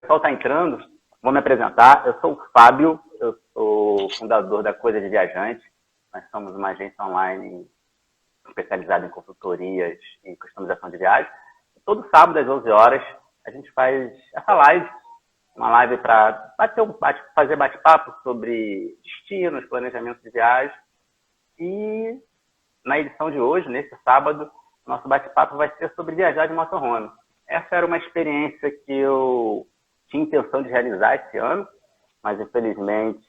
pessoal está entrando, vou me apresentar. Eu sou o Fábio, eu sou fundador da Coisa de Viajante. Nós somos uma agência online especializada em consultorias e customização de viagens. Todo sábado, às 11 horas, a gente faz essa live, uma live para fazer bate-papo sobre destinos, planejamento de viagem. E na edição de hoje, nesse sábado, nosso bate-papo vai ser sobre viajar de motorhome. Essa era uma experiência que eu tinha intenção de realizar esse ano, mas infelizmente,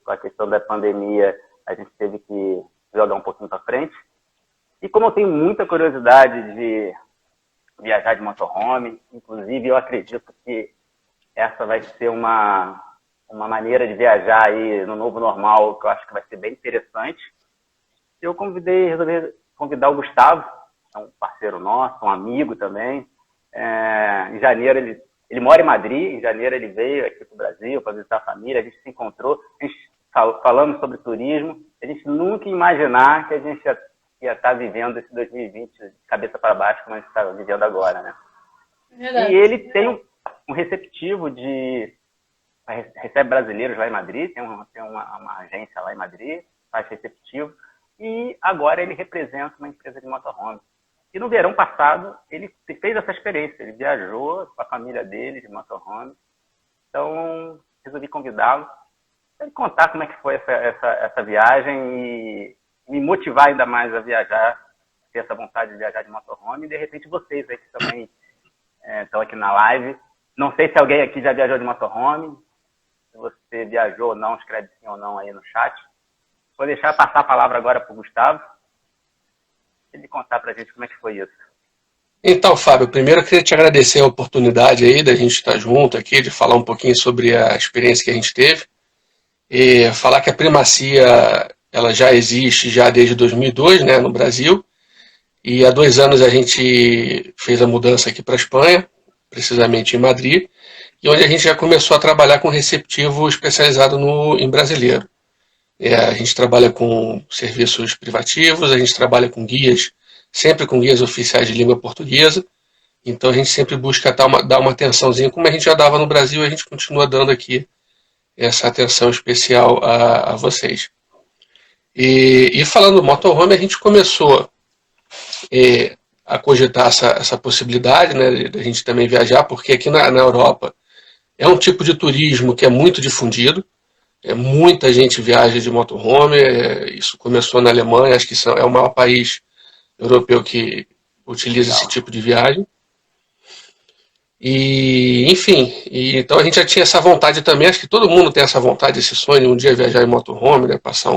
com a questão da pandemia, a gente teve que jogar um pouquinho para frente. E como eu tenho muita curiosidade de viajar de motorhome, inclusive eu acredito que essa vai ser uma maneira de viajar aí no novo normal, que eu acho que vai ser bem interessante. Eu resolvi convidar o Gustavo, é um parceiro nosso, um amigo também. Em janeiro ele mora em Madrid, em janeiro ele veio aqui para o Brasil para visitar a família, a gente se encontrou, a gente falamos sobre turismo, a gente nunca ia imaginar que a gente ia estar vivendo esse 2020 de cabeça para baixo, como a gente está vivendo agora, né? Verdade. E ele tem um receptivo recebe brasileiros lá em Madrid, tem uma agência lá em Madrid, faz receptivo, e agora ele representa uma empresa de motorhome. E no verão passado, ele fez essa experiência, ele viajou com a família dele de motorhome. Então, resolvi convidá-lo para ele contar como é que foi essa viagem e me motivar ainda mais a viajar, ter essa vontade de viajar de motorhome. E, de repente, vocês aí que também estão aqui na live. Não sei se alguém aqui já viajou de motorhome. Se você viajou ou não, escreve sim ou não aí no chat. Vou deixar passar a palavra agora para o Gustavo. Ele contar para a gente como é que foi isso. Então, Fábio, primeiro eu queria te agradecer a oportunidade aí da gente estar junto aqui, de falar um pouquinho sobre a experiência que a gente teve. E falar que a Primacia ela já existe já desde 2002, né, no Brasil. E há 2 anos a gente fez a mudança aqui para a Espanha, precisamente em Madrid, e onde a gente já começou a trabalhar com receptivo especializado em brasileiro. A gente trabalha com serviços privativos, a gente trabalha com guias, sempre com guias oficiais de língua portuguesa, então a gente sempre busca dar uma atençãozinha, como a gente já dava no Brasil, a gente continua dando aqui essa atenção especial a vocês. E falando do motorhome, a gente começou a cogitar essa possibilidade, né, de a gente também viajar, porque aqui na Europa é um tipo de turismo que é muito difundido, muita gente viaja de motorhome, isso começou na Alemanha, acho que é o maior país europeu que utiliza esse tipo de viagem. E, enfim, então a gente já tinha essa vontade também, acho que todo mundo tem essa vontade, esse sonho, um dia viajar em motorhome, né, passar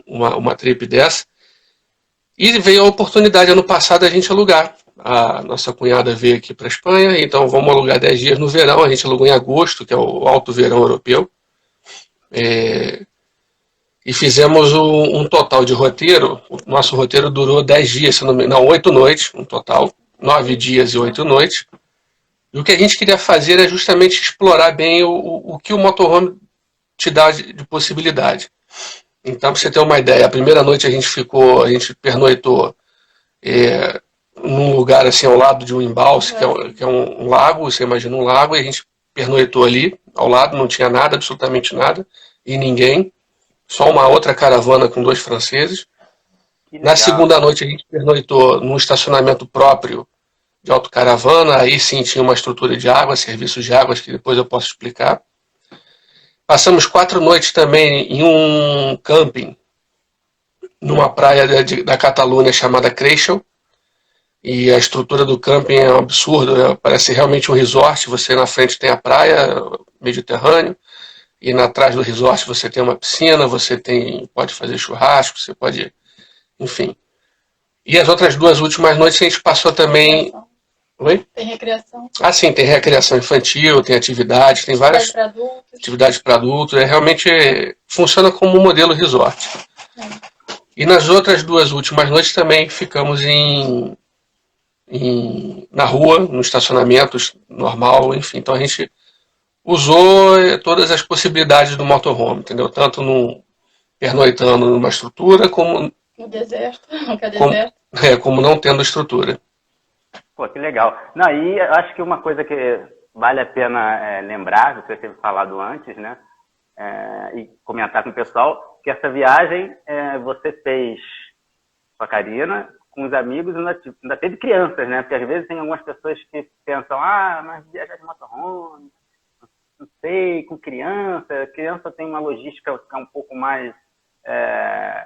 uma trip dessa. E veio a oportunidade ano passado a gente alugar. A nossa cunhada veio aqui para a Espanha, então vamos alugar 10 dias no verão, a gente alugou em agosto, que é o alto verão europeu. E fizemos um total de roteiro. O nosso roteiro durou 10 dias, não, 8 noites, um total, 9 dias e 8 noites. E o que a gente queria fazer é justamente explorar bem o que o motorhome te dá de possibilidade. Então, para você ter uma ideia, a primeira noite a gente pernoitou num lugar assim ao lado de um embalse, que é um lago, você imagina um lago, e a gente pernoitou ali, ao lado, não tinha nada, absolutamente nada, e ninguém, só uma outra caravana com 2 franceses. Na segunda noite a gente pernoitou num estacionamento próprio de autocaravana, aí sim tinha uma estrutura de água, serviços de águas que depois eu posso explicar. Passamos 4 noites também em um camping, numa praia da Catalunha chamada Creixell, e a estrutura do camping é um absurdo, né? Parece realmente um resort, você na frente tem a praia, Mediterrâneo, e atrás do resort você tem uma piscina, pode fazer churrasco, você pode, enfim. E as outras 2 últimas noites a gente passou também... Oi? Tem recreação. Ah, sim, tem recreação infantil, tem atividades, tem várias atividades para adultos. Realmente funciona como um modelo resort. E nas outras 2 últimas noites também ficamos na rua, no estacionamento normal, enfim. Então a gente usou todas as possibilidades do motorhome, entendeu? Tanto pernoitando numa estrutura, como no deserto, deserto. Como não tendo estrutura. Pô, que legal. Não, e acho que uma coisa que vale a pena lembrar, você teve falado antes, né? E comentar com o pessoal, que essa viagem você fez com a Karina, com os amigos, ainda teve crianças, né? Porque às vezes tem algumas pessoas que pensam, mas viajar de motorhome, não sei, com criança tem uma logística que é um pouco mais,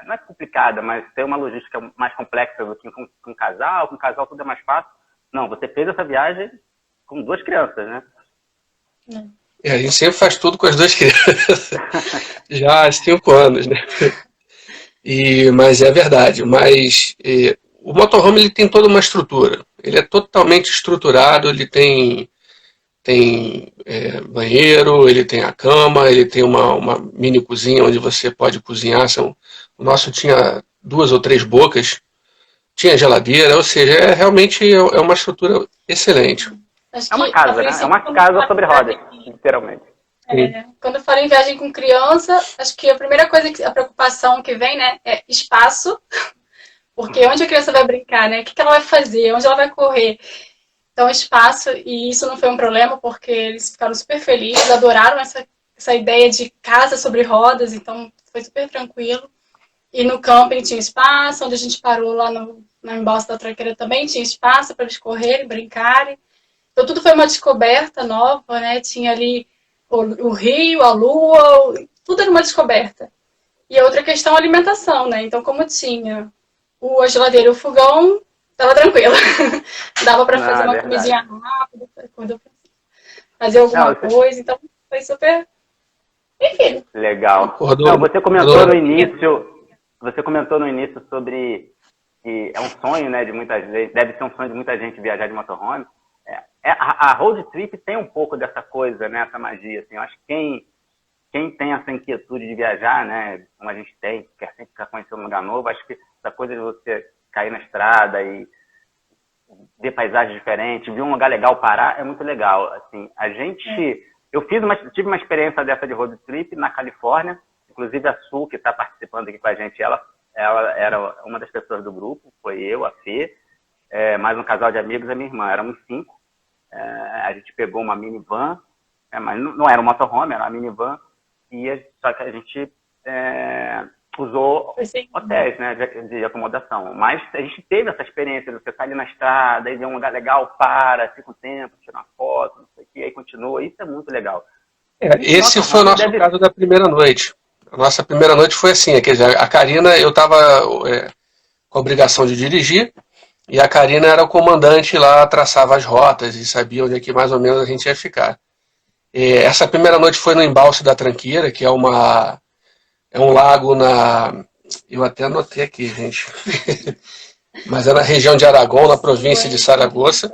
não é complicada, mas tem uma logística mais complexa do que com um casal. Com um casal tudo é mais fácil. Não, você fez essa viagem com 2 crianças, né? A gente sempre faz tudo com as 2 crianças, já há 5 anos, né? Mas é verdade, o motorhome ele tem toda uma estrutura, ele é totalmente estruturado, ele tem banheiro, ele tem a cama, ele tem uma mini cozinha onde você pode cozinhar. O nosso tinha 2 ou 3 bocas, tinha geladeira, ou seja, realmente é uma estrutura excelente. É uma casa, né? É uma casa sobre rodas, literalmente. Quando eu falo em viagem com criança, acho que a primeira coisa, a preocupação que vem, né, é espaço. Porque onde a criança vai brincar, né? O que ela vai fazer? Onde ela vai correr? Então, espaço, e isso não foi um problema, porque eles ficaram super felizes, adoraram essa ideia de casa sobre rodas, então foi super tranquilo. E no camping tinha espaço, onde a gente parou lá na embalse da Tranqueira também tinha espaço para eles correrem, brincarem. Então, tudo foi uma descoberta nova, né? Tinha ali o rio, a lua, tudo era uma descoberta. E a outra questão é a alimentação, né? Então, como tinha a geladeira e o fogão, tava tranquilo. Dava para fazer uma comidinha rápida, fazer alguma coisa, então foi super. Enfim. Legal. Não, você comentou no início sobre que é um sonho, né, de muita gente, deve ser um sonho de muita gente viajar de motorhome. A road trip tem um pouco dessa coisa, né, essa magia, assim. Eu acho que quem tem essa inquietude de viajar, né, como a gente tem, quer sempre ficar conhecendo um lugar novo, acho que essa coisa de você cair na estrada e ver paisagens diferentes, ver um lugar legal parar, é muito legal. Assim, eu tive uma experiência dessa de road trip na Califórnia, inclusive a Su, que está participando aqui com a gente, ela era uma das pessoas do grupo, foi eu, a Fê, mais um casal de amigos e a minha irmã, éramos 5. A gente pegou uma minivan, mas não era um motorhome, era uma minivan, só que a gente usou hotéis, né, de acomodação. Mas a gente teve essa experiência de você estar ali na estrada, aí vê um lugar legal, fica um tempo, tira uma foto, não sei o que, aí continua. Isso é muito legal. Esse foi o nosso caso da primeira noite. A nossa primeira noite foi assim, quer dizer, a Karina, eu estava com a obrigação de dirigir, e a Karina era o comandante lá, traçava as rotas e sabia onde é que mais ou menos a gente ia ficar. Essa primeira noite foi no embalse da Tranqueira, que é um lago eu até anotei aqui, gente. Mas é na região de Aragão, na província de Saragoça,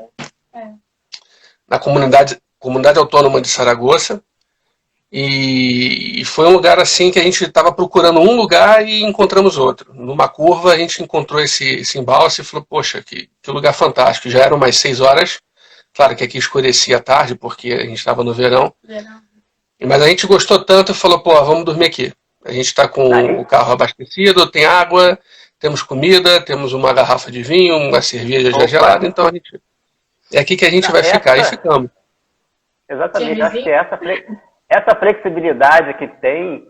na comunidade autônoma de Saragoça. E foi um lugar assim que a gente estava procurando um lugar e encontramos outro. Numa curva a gente encontrou esse embalse e falou, poxa, que lugar fantástico. Já eram umas 6 horas. Claro que aqui escurecia à tarde, porque a gente estava no verão. Mas a gente gostou tanto e falou, vamos dormir aqui. A gente está com o carro abastecido, tem água, temos comida, temos uma garrafa de vinho, uma cerveja já gelada, então é aqui que a gente vai ficar, e ficamos. Exatamente, acho que essa flexibilidade que tem,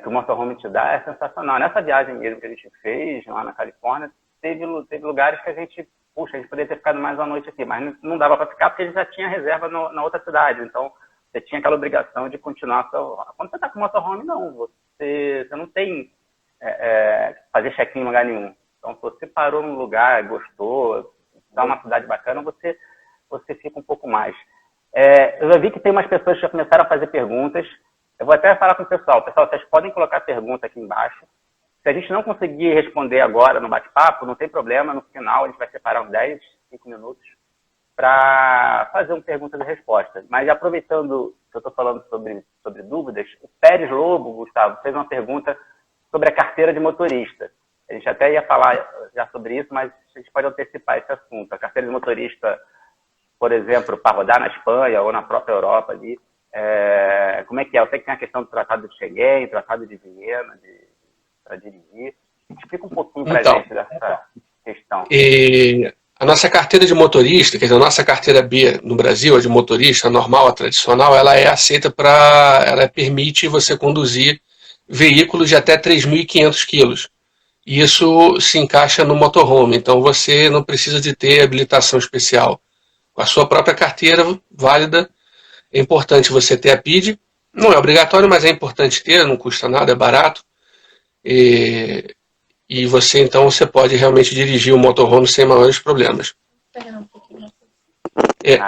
que o motorhome te dá, é sensacional. Nessa viagem mesmo que a gente fez, lá na Califórnia, teve lugares que a gente poderia ter ficado mais uma noite aqui, mas não dava para ficar porque a gente já tinha reserva na outra cidade, então você tinha aquela obrigação de continuar. Quando você está com o motorhome, não, você não tem fazer check-in em lugar nenhum. Então, se você parou num lugar, gostou, dá uma cidade bacana, você fica um pouco mais. Eu já vi que tem umas pessoas que já começaram a fazer perguntas. Eu vou até falar com o pessoal. Pessoal, vocês podem colocar pergunta aqui embaixo. Se a gente não conseguir responder agora no bate-papo, não tem problema. No final, a gente vai separar uns 10, 5 minutos para fazer uma pergunta e resposta. Mas aproveitando que eu estou falando sobre dúvidas, o Pérez Lobo, Gustavo, fez uma pergunta sobre a carteira de motorista. A gente até ia falar já sobre isso, mas a gente pode antecipar esse assunto. A carteira de motorista, por exemplo, para rodar na Espanha ou na própria Europa ali, como é que é? Eu sei que tem a questão do Tratado de Schengen, Tratado de Viena, para dirigir. Explica um pouquinho para a gente dessa questão. A nossa carteira de motorista, quer dizer, a nossa carteira B no Brasil, a de motorista, a normal, a tradicional, ela é aceita ela permite você conduzir veículos de até 3.500 quilos. E isso se encaixa no motorhome, então você não precisa de ter habilitação especial. Com a sua própria carteira válida, é importante você ter a PID. Não é obrigatório, mas é importante ter, não custa nada, é barato. E você, então, você pode realmente dirigir o motorhome sem maiores problemas.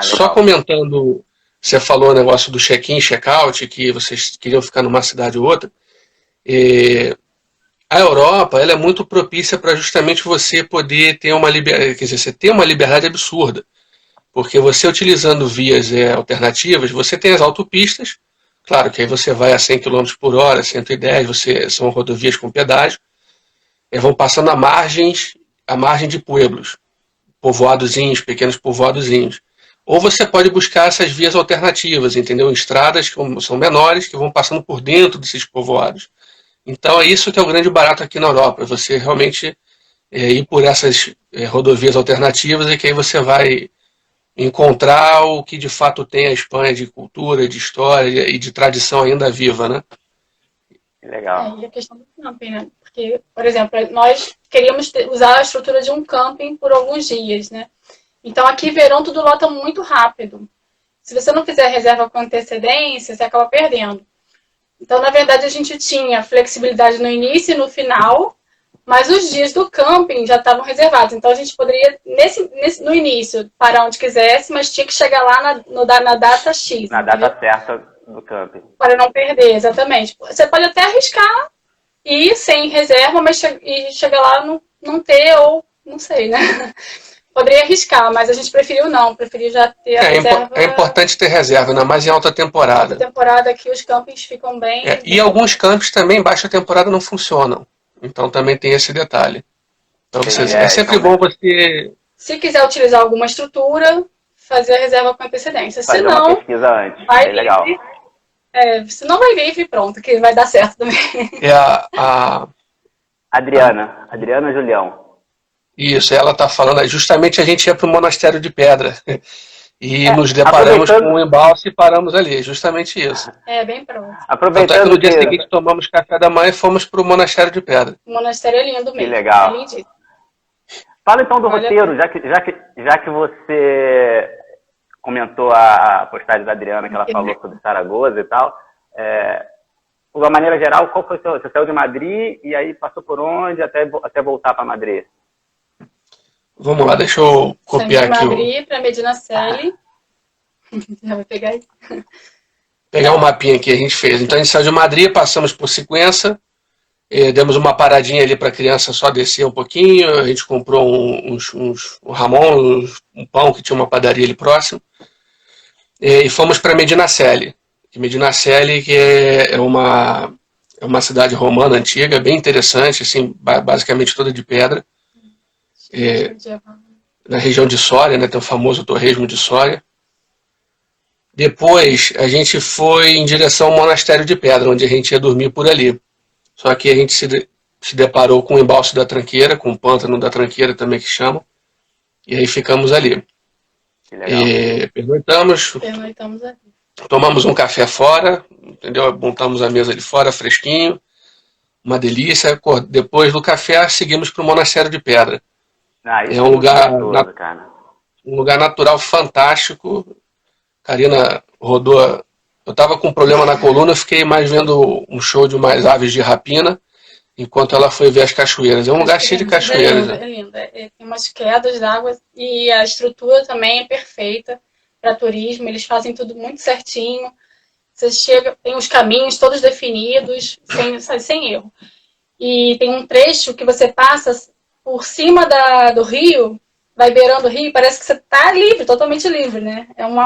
Só comentando, você falou o negócio do check-in, check-out, que vocês queriam ficar numa cidade ou outra. A Europa, ela é muito propícia para justamente você poder ter uma liberdade, quer dizer, você ter uma liberdade absurda. Porque você utilizando vias alternativas, você tem as autopistas, claro que aí você vai a 100 km por hora, 110, são rodovias com pedágio, vão passando a margem de pueblos, povoadozinhos, pequenos povoadozinhos. Ou você pode buscar essas vias alternativas, entendeu? Em estradas que são menores, que vão passando por dentro desses povoados. Então é isso que é o grande barato aqui na Europa, você realmente ir por essas rodovias alternativas e que aí você vai encontrar o que de fato tem a Espanha de cultura, de história e de tradição ainda viva, né? Legal. E a questão do camping, né? Porque, por exemplo, nós queríamos usar a estrutura de um camping por alguns dias, né? Então aqui verão tudo lota muito rápido. Se você não fizer reserva com antecedência, você acaba perdendo. Então, na verdade, a gente tinha flexibilidade no início e no final, mas os dias do camping já estavam reservados. Então, a gente poderia, no início, parar onde quisesse, mas tinha que chegar lá na data X. Na data certa do camping. Para não perder, exatamente. Você pode até arriscar ir sem reserva, mas chegar lá não ter, ou não sei, né? Poderia arriscar, mas a gente preferiu já ter a reserva. É importante ter reserva, ainda mais em alta temporada. Alta temporada aqui os campings ficam bem... E alguns campings também, baixa temporada, não funcionam. Então também tem esse detalhe. Então é sempre bom você... Se quiser utilizar alguma estrutura, fazer a reserva com antecedência. Fazer uma pesquisa antes, vai legal. Se não vai vir pronto, que vai dar certo também. Adriana Julião. Isso, ela está falando, justamente a gente ia para o Monastério de Pedra e nos deparamos com um embalse e paramos ali, justamente isso. Bem pronto. Aproveitando no dia seguinte tomamos café da manhã e fomos para o Monastério de Pedra. O monastério é lindo mesmo. Que legal. É lindíssimo. Fala então do roteiro, já que você comentou a postagem da Adriana, que ela falou sobre Saragoza e tal, de uma maneira geral, qual foi você saiu de Madrid e aí passou por onde até voltar para Madrid? Vamos lá, deixa eu copiar aqui. De Madrid para Medinaceli. Já vai pegar aí. Pegar um mapinha aqui, a gente fez. Então a gente saiu de Madrid, passamos por Sigüenza, demos uma paradinha ali para a criança só descer um pouquinho, a gente comprou um Ramon, um pão que tinha uma padaria ali próximo, e fomos para Medinaceli. Medinaceli, que é uma cidade romana antiga, bem interessante, assim, basicamente toda de pedra. Na região de Soria, né, tem o famoso torresmo de Soria. Depois a gente foi em direção ao Monastério de Pedra, onde a gente ia dormir por ali. Só que a gente se deparou com o embalse da Tranqueira, com o pântano da Tranqueira também que chamam, e aí ficamos ali. Que legal. Pernoitamos ali. Tomamos um café fora, entendeu? Montamos a mesa ali fora, fresquinho, uma delícia. Depois do café seguimos para o Monastério de Pedra. Isso é um lugar natural fantástico. Karina rodou. Eu estava com um problema na coluna, fiquei mais vendo um show de umas aves de rapina, enquanto ela foi ver as cachoeiras. É um lugar cheio de cachoeiras. É lindo. Tem umas quedas d'água e a estrutura também é perfeita para turismo. Eles fazem tudo muito certinho. Você chega, tem os caminhos todos definidos, sem erro. E tem um trecho que você passa por cima do rio, vai beirando o rio, parece que você está livre, totalmente livre, né? É como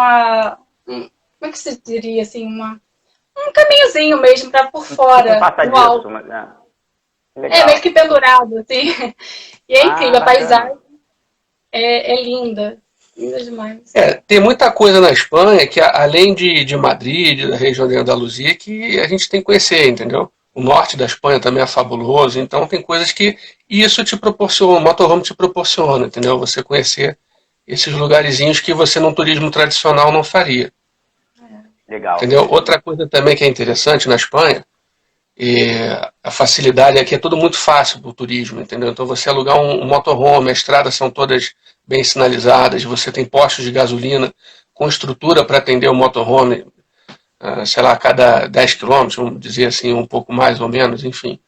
é que se diria assim, um caminhozinho mesmo para por fora, no alto. Meio que pendurado, assim. E é incrível, a paisagem é linda. Linda demais. Tem muita coisa na Espanha que, além de Madrid, da região de Andaluzia, que a gente tem que conhecer, entendeu? O norte da Espanha também é fabuloso. Então tem coisas que isso te proporciona, o motorhome te proporciona, entendeu? Você conhecer esses lugarzinhos que você num turismo tradicional não faria. Legal. Entendeu? Outra coisa também que é interessante na Espanha, a facilidade aqui é tudo muito fácil para o turismo, entendeu? Então você alugar um motorhome, as estradas são todas bem sinalizadas, você tem postos de gasolina com estrutura para atender o motorhome, sei lá, a cada 10 quilômetros, vamos dizer assim, um pouco mais ou menos, enfim.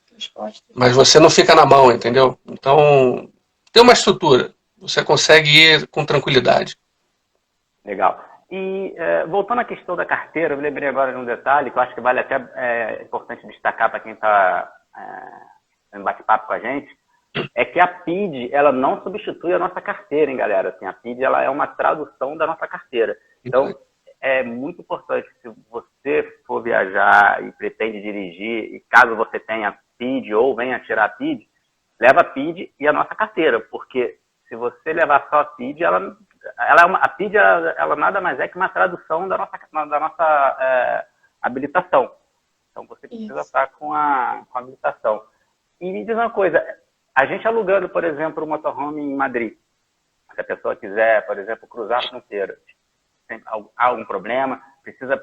Mas você não fica na mão, entendeu? Então, tem uma estrutura, você consegue ir com tranquilidade. Legal. E voltando à questão da carteira, eu me lembrei agora de um detalhe que eu acho que vale até importante destacar para quem está em bate-papo com a gente, é que a PID, ela não substitui a nossa carteira, hein, galera? Assim, a PID, ela é uma tradução da nossa carteira. Então, é muito importante, se você for viajar e pretende dirigir, e caso você tenha PID ou venha tirar a PID, leva a PID e a nossa carteira, porque se você levar só a PID, a PID ela nada mais é que uma tradução da nossa habilitação. Então você precisa estar com a habilitação. E me diz uma coisa, a gente alugando, por exemplo, um motorhome em Madrid, se a pessoa quiser, por exemplo, cruzar a fronteira, tem algum problema, precisa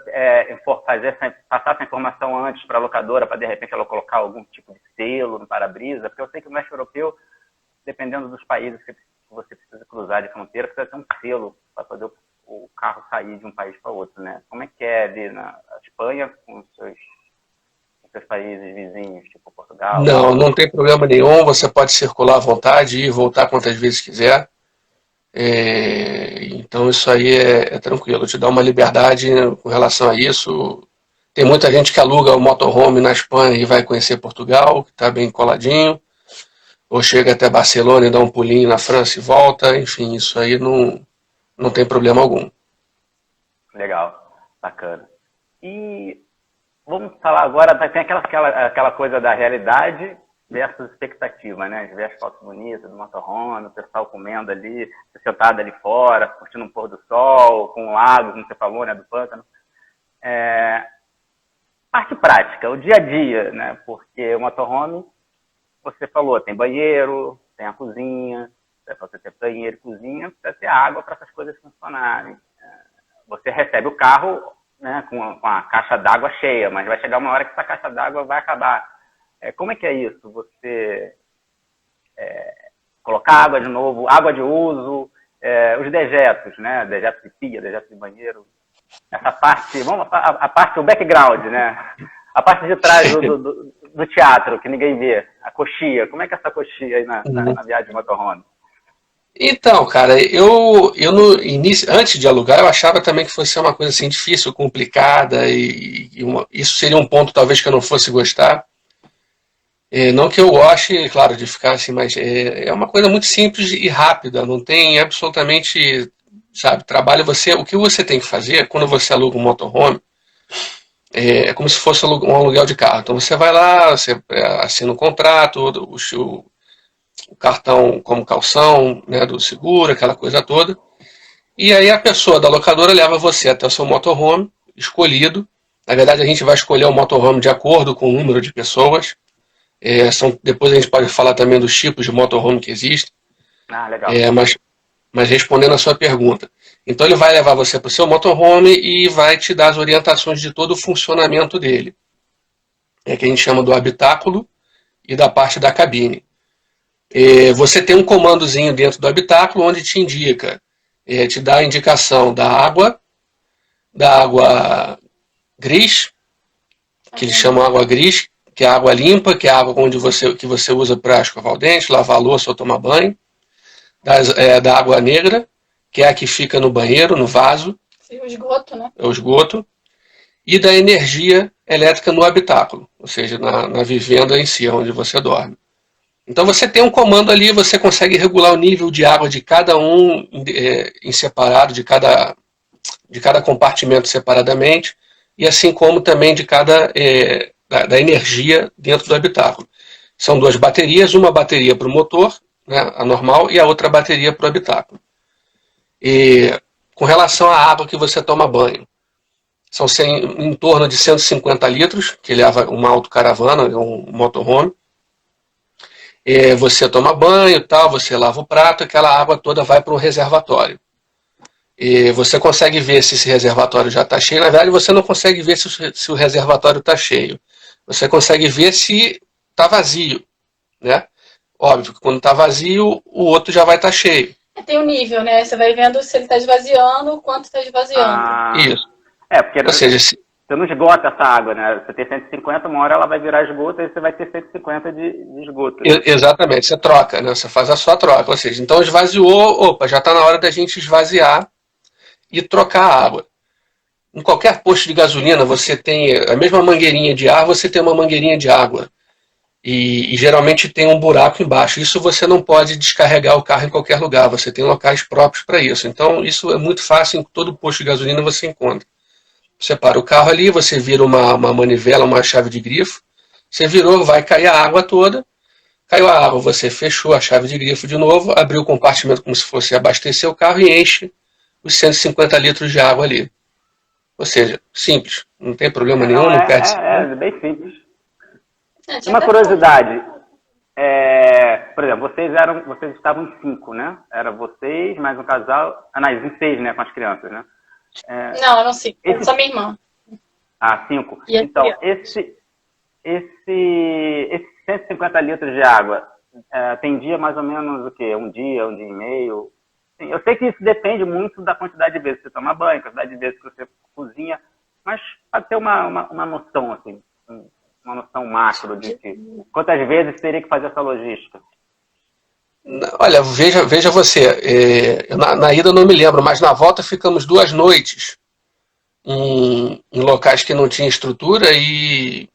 passar essa informação antes para a locadora, para de repente ela colocar algum tipo de selo no para-brisa, porque eu sei que no leste europeu, dependendo dos países que você precisa cruzar de fronteira, precisa ter um selo para fazer o carro sair de um país para outro, né? Como é que é ali na Espanha com os seus países vizinhos, tipo Portugal? Não tem problema nenhum, você pode circular à vontade e voltar quantas vezes quiser. Então isso aí é tranquilo, te dá uma liberdade com relação a isso. Tem muita gente que aluga o motorhome na Espanha e vai conhecer Portugal, que está bem coladinho, ou chega até Barcelona e dá um pulinho na França e volta, enfim, isso aí não tem problema algum. Legal, bacana. E vamos falar agora, tem aquela coisa da realidade versus expectativa, né? Ver as fotos bonitas do motorhome, o pessoal comendo ali, sentado ali fora, curtindo um pôr do sol, com um lago, como você falou, né, do pântano. Parte prática, o dia a dia, né? Porque o motorhome, você falou, tem banheiro, tem a cozinha, para você ter banheiro e cozinha, precisa ter água para essas coisas funcionarem. Você recebe o carro, né, com a caixa d'água cheia, mas vai chegar uma hora que essa caixa d'água vai acabar. Como é que é isso? Você colocar água de novo, água de uso, os dejetos, né? Dejetos de pia, dejetos de banheiro. Essa parte, a parte, o background, né? A parte de trás do teatro, que ninguém vê. A coxia. Como é que é essa coxia aí na viagem de motorhome? Então, cara, eu no início, antes de alugar, eu achava também que fosse uma coisa assim difícil, complicada, isso seria um ponto talvez que eu não fosse gostar. Não que eu goste, claro, de ficar assim, mas é uma coisa muito simples e rápida, não tem absolutamente, sabe, trabalho. O que você tem que fazer quando você aluga um motorhome é como se fosse um aluguel de carro. Então você vai lá, você assina um contrato, o cartão como calção, né, do seguro, aquela coisa toda, e aí a pessoa da locadora leva você até o seu motorhome escolhido. Na verdade a gente vai escolher o motorhome de acordo com o número de pessoas. Depois a gente pode falar também dos tipos de motorhome que existem. Legal. Mas respondendo a sua pergunta. Então ele vai levar você para o seu motorhome e vai te dar as orientações de todo o funcionamento dele. Que a gente chama do habitáculo e da parte da cabine. Você tem um comandozinho dentro do habitáculo onde te indica, te dá a indicação da água gris, que eles chamam água gris, que é a água limpa, que é a água que você usa para escovar o dente, lavar a louça ou tomar banho. Da água negra, que é a que fica no banheiro, no vaso. Sim, o esgoto, né? É o esgoto. E da energia elétrica no habitáculo, ou seja, na vivenda em si, onde você dorme. Então você tem um comando ali, você consegue regular o nível de água de cada um em separado, de cada compartimento separadamente, e assim como também de cada da energia dentro do habitáculo. São duas baterias, uma bateria para o motor, né, a normal, e a outra bateria para o habitáculo. Com relação à água que você toma banho, São em torno de 150 litros, que leva uma autocaravana, um motorhome. Você toma banho, tal, você lava o prato, aquela água toda vai para o reservatório. E você consegue ver se esse reservatório já está cheio. Na verdade, você não consegue ver se o reservatório está cheio. Você consegue ver se está vazio, né? Óbvio que quando está vazio, o outro já vai estar cheio. Tem um nível, né? Você vai vendo se ele está esvaziando, o quanto está esvaziando. Isso. Porque ou seja, você não esgota essa água, né? Você tem 150, uma hora ela vai virar esgoto, aí você vai ter 150 de esgoto. Né? Exatamente, você troca, né? Você faz a sua troca. Ou seja, então esvaziou, opa, já está na hora da gente esvaziar e trocar a água. Em qualquer posto de gasolina, você tem a mesma mangueirinha de ar, você tem uma mangueirinha de água. E geralmente tem um buraco embaixo. Isso você não pode descarregar o carro em qualquer lugar. Você tem locais próprios para isso. Então, isso é muito fácil. Em todo posto de gasolina você encontra. Você para o carro ali, você vira uma manivela, uma chave de grifo. Você virou, vai cair a água toda. Caiu a água, você fechou a chave de grifo de novo, abriu o compartimento como se fosse abastecer o carro e enche os 150 litros de água ali. Ou seja, simples. Não tem problema nenhum, não perde. É bem simples. Uma curiosidade, por exemplo, vocês estavam em 5, né? Era vocês, mais um casal, em 6, né, com as crianças, né? Não, eram 5, só minha irmã. 5. Então, esse 150 litros de água, tendia mais ou menos o quê? Um dia e meio? Sim, eu sei que isso depende muito da quantidade de vezes que você toma banho, quantidade de vezes que você cozinha, mas pode ter uma noção, assim, uma noção macro de quantas vezes teria que fazer essa logística. Olha, veja você, na ida eu não me lembro, mas na volta ficamos 2 noites em locais que não tinha estrutura e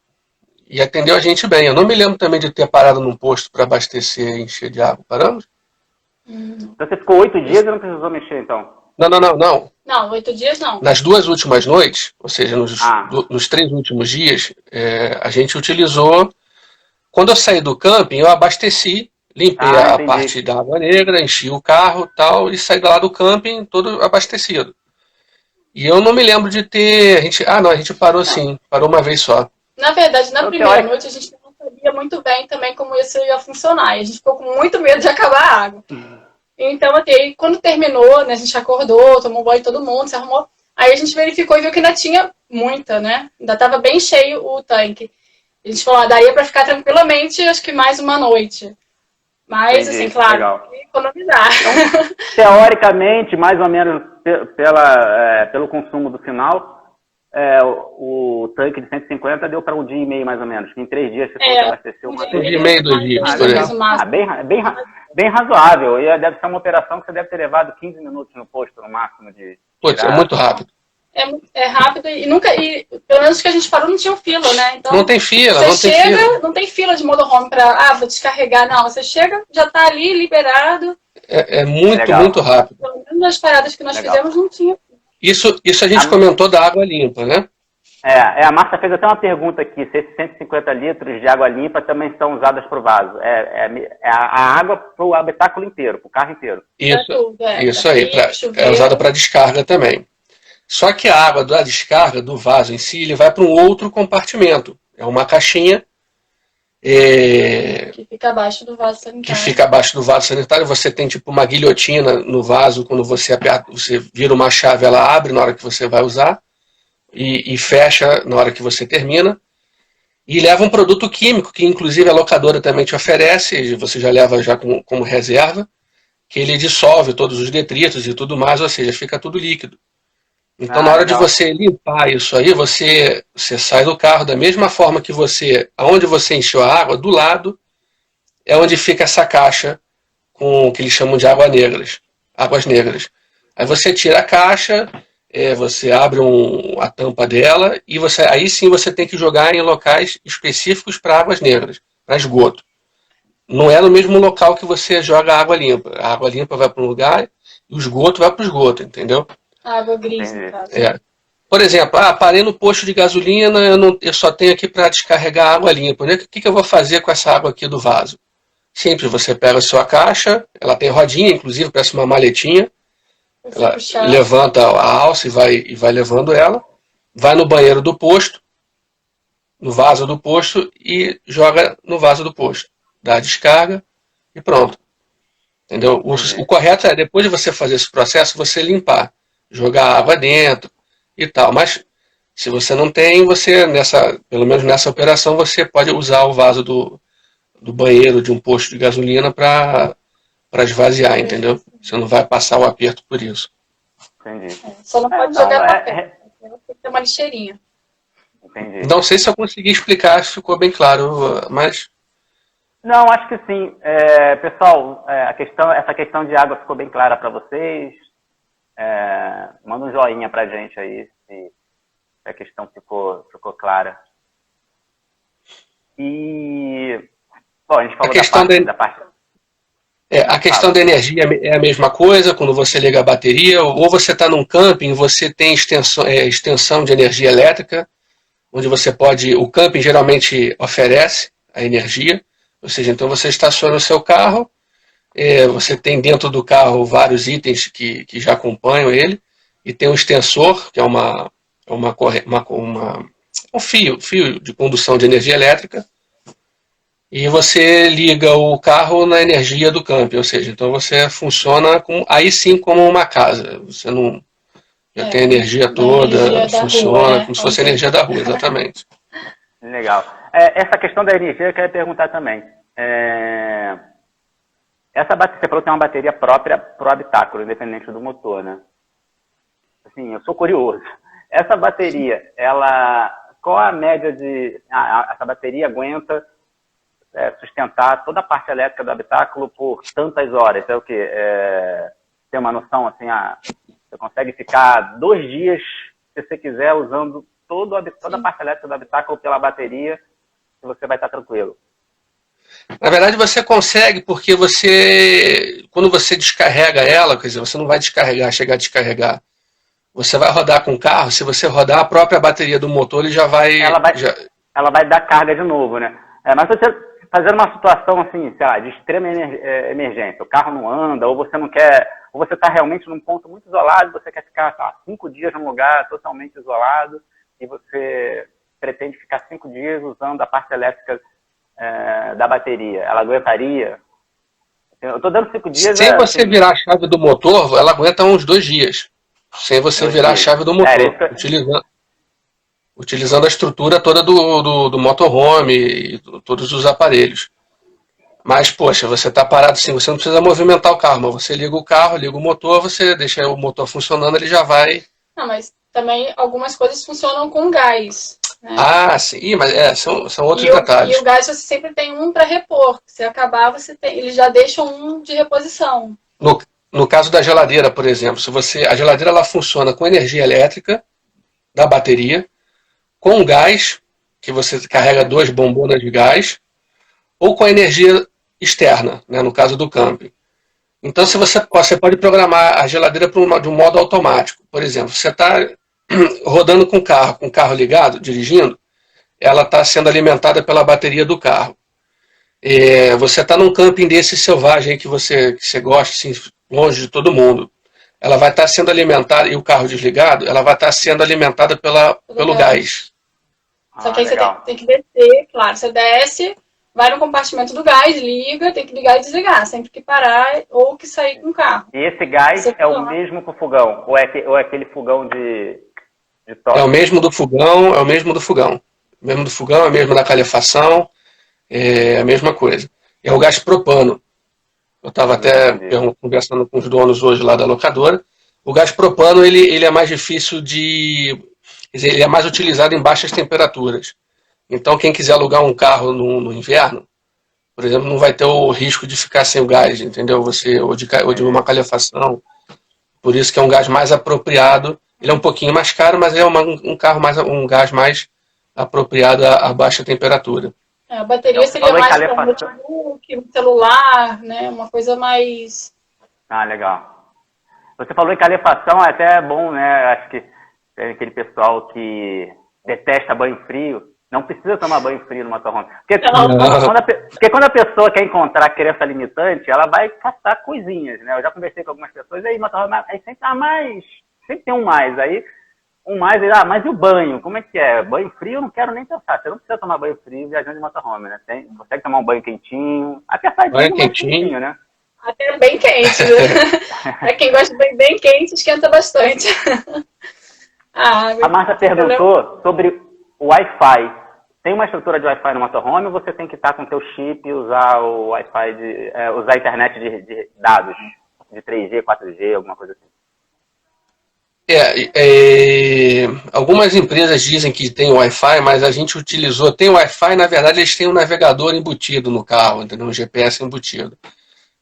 atendeu a gente bem. Eu não me lembro também de ter parado num posto para abastecer e encher de água. Paramos? Então você ficou 8 dias e não precisou mexer, então? Não. Não, 8 dias não. Nas 2 últimas noites, ou seja, nos 3 últimos dias, a gente utilizou... Quando eu saí do camping, eu abasteci, limpei a parte da água negra, enchi o carro tal, e saí lá do camping todo abastecido. E eu não me lembro de ter... a gente parou sim, parou uma vez só. Na verdade, na primeira noite, a gente não sabia muito bem também como isso ia funcionar. E a gente ficou com muito medo de acabar a água. Então, até quando terminou, né, a gente acordou, tomou banho todo mundo, se arrumou. Aí a gente verificou e viu que ainda tinha muita, né? Ainda estava bem cheio o tanque. A gente falou, daria para ficar tranquilamente, acho que mais uma noite. Mas, assim, claro, economizar. Então, teoricamente, mais ou menos pelo consumo do final, o tanque de 150 deu para um dia e meio, mais ou menos. Em 3 dias você abasteceu uma vez. Um dia e meio, 2 dias. Bem razoável. E deve ser uma operação que você deve ter levado 15 minutos no posto, no máximo. Putz, é muito rápido. É rápido e pelo menos que a gente parou, não tinha fila, né? Então, não tem fila, não tem fila de motorhome para vou descarregar. Não, você chega, já está ali, liberado. É muito rápido. Pelo menos nas paradas que nós fizemos, não tinha. Isso a gente comentou da água limpa, né? A Márcia fez até uma pergunta aqui, se esses 150 litros de água limpa também são usadas para o vaso. A água para o habitáculo inteiro, para o carro inteiro. Isso aí, é usada para descarga também. Só que a água da descarga, do vaso em si, ele vai para um outro compartimento. É uma caixinha que fica abaixo do vaso sanitário. Você tem tipo uma guilhotina no vaso, quando você aperta, você vira uma chave, ela abre na hora que você vai usar e fecha na hora que você termina. E leva um produto químico, que inclusive a locadora também te oferece, você já leva já como reserva, que ele dissolve todos os detritos e tudo mais, ou seja, fica tudo líquido. Então, na hora de você limpar isso aí, você sai do carro da mesma forma que aonde você encheu a água, do lado é onde fica essa caixa com o que eles chamam de águas negras. Aí você tira a caixa, você abre a tampa dela e aí sim você tem que jogar em locais específicos para águas negras, para esgoto. Não é no mesmo local que você joga a água limpa. A água limpa vai para um lugar e o esgoto vai para o esgoto, entendeu? Água gris, no caso. Por exemplo, parei no posto de gasolina, eu só tenho aqui para descarregar água limpa. O que eu vou fazer com essa água aqui do vaso? Simples, você pega a sua caixa, ela tem rodinha, inclusive parece uma maletinha. Ela levanta a alça e vai levando ela. vai no banheiro do posto, no vaso do posto, e joga no vaso do posto. Dá a descarga e pronto. Entendeu? O correto é, depois de você fazer esse processo, você limpar, jogar água dentro e tal. Mas se você não tem, pelo menos nessa operação, você pode usar o vaso do banheiro de um posto de gasolina para esvaziar, entendeu? Você não vai passar o aperto por isso. Entendi. Só não pode jogar papel. Tem que ter uma lixeirinha. Entendi. Não sei se eu consegui explicar, se ficou bem claro, mas... Não, acho que sim. Pessoal, essa questão de água ficou bem clara para vocês. Manda um joinha para a gente aí, se a questão ficou clara. E, bom, a gente falou da parte... a questão da energia é a mesma coisa quando você liga a bateria, ou você está num camping, você tem extensão de energia elétrica, onde você pode... O camping geralmente oferece a energia, ou seja, então você estaciona o seu carro, você tem dentro do carro vários itens que já acompanham ele, e tem um extensor, que é um fio de condução de energia elétrica, e você liga o carro na energia do camping, ou seja, então você funciona aí sim como uma casa, você não já tem a energia toda, funciona rua, né? Como se fosse a energia da rua, exatamente. Legal. Essa questão da energia eu queria perguntar também. Você falou que tem uma bateria própria para o habitáculo, independente do motor, né? Assim, eu sou curioso. Essa bateria, qual a média essa bateria aguenta sustentar toda a parte elétrica do habitáculo por tantas horas? É o quê? Tem uma noção, assim, você consegue ficar 2 dias, se você quiser, usando toda a parte elétrica do habitáculo pela bateria, e você vai estar tranquilo. Na verdade, você consegue, porque quando você descarrega ela, quer dizer, você não vai chegar a descarregar. Você vai rodar com o carro, se você rodar, a própria bateria do motor ele já vai... Ela vai dar carga de novo, né? Mas você fazendo uma situação assim, sei lá, de extrema emergência, o carro não anda, ou você não quer, ou você está realmente num ponto muito isolado, você quer ficar, sei lá, 5 dias num lugar totalmente isolado, e você pretende ficar 5 dias usando a parte elétrica da bateria, ela aguentaria? Eu estou dando 5 dias... Sem você virar a chave do motor, ela aguenta uns 2 dias. Sem você virar a chave do motor. Utilizando a estrutura toda do motorhome e todos os aparelhos. Mas, poxa, você está parado assim, você não precisa movimentar o carro, mas você liga o carro, liga o motor, você deixa o motor funcionando, ele já vai... Não, mas também algumas coisas funcionam com gás. Né? Ah, sim, mas são outros detalhes. E o gás você sempre tem um para repor. Se acabar, eles já deixam um de reposição. No caso da geladeira, por exemplo, a geladeira ela funciona com energia elétrica da bateria, com gás, que você carrega 2 bombonas de gás, ou com energia externa, né, no caso do camping. Então, você pode programar a geladeira de um modo automático. Por exemplo, você está rodando com o carro ligado, dirigindo, ela está sendo alimentada pela bateria do carro. Você está num camping desse selvagem que você gosta, assim, longe de todo mundo. Ela vai estar sendo alimentada, e o carro desligado, ela vai estar sendo alimentada pelo gás. Só que aí você tem que descer, claro, você desce, vai no compartimento do gás, liga, tem que ligar e desligar, sempre que parar ou que sair com o carro. E esse gás é o mesmo para o fogão? Ou é aquele fogão de toque? É o mesmo do fogão, é o mesmo do fogão. O mesmo do fogão, é o mesmo da calefação, é a mesma coisa. É o gás propano. Eu estava até conversando com os donos hoje lá da locadora. O gás propano ele é mais difícil ele é mais utilizado em baixas temperaturas. Então, quem quiser alugar um carro no inverno, por exemplo, não vai ter o risco de ficar sem o gás, entendeu? Ou de uma calefação. Por isso que é um gás mais apropriado. Ele é um pouquinho mais caro, mas é um gás mais apropriado a baixa temperatura. A bateria seria mais para um notebook, um celular, né? Uma coisa mais... Ah, legal. Você falou em calefação, é até bom, né? Acho que tem aquele pessoal que detesta banho frio. Não precisa tomar banho frio no motorhome. Porque quando a pessoa quer encontrar crença limitante, ela vai caçar coisinhas, né? Eu já conversei com algumas pessoas, aí motorhome, aí sempre tem um mais. Aí mas e o banho? Como é que é? Banho frio eu não quero nem pensar. Você não precisa tomar banho frio viajando de motorhome, né? Consegue tomar um banho quentinho, apertadinho, Banho mas quentinho. quentinho, né? Até bem quente. Pra quem gosta de banho bem quente, esquenta bastante. A Marta perguntou sobre o Wi-Fi. Tem uma estrutura de Wi-Fi no motorhome ou você tem que estar com o teu chip e usar o Wi-Fi, usar a internet de dados, de 3G, 4G, alguma coisa assim? Algumas empresas dizem que tem Wi-Fi, mas a gente utilizou. Tem Wi-Fi, na verdade, eles têm um navegador embutido no carro, entendeu? Um GPS embutido.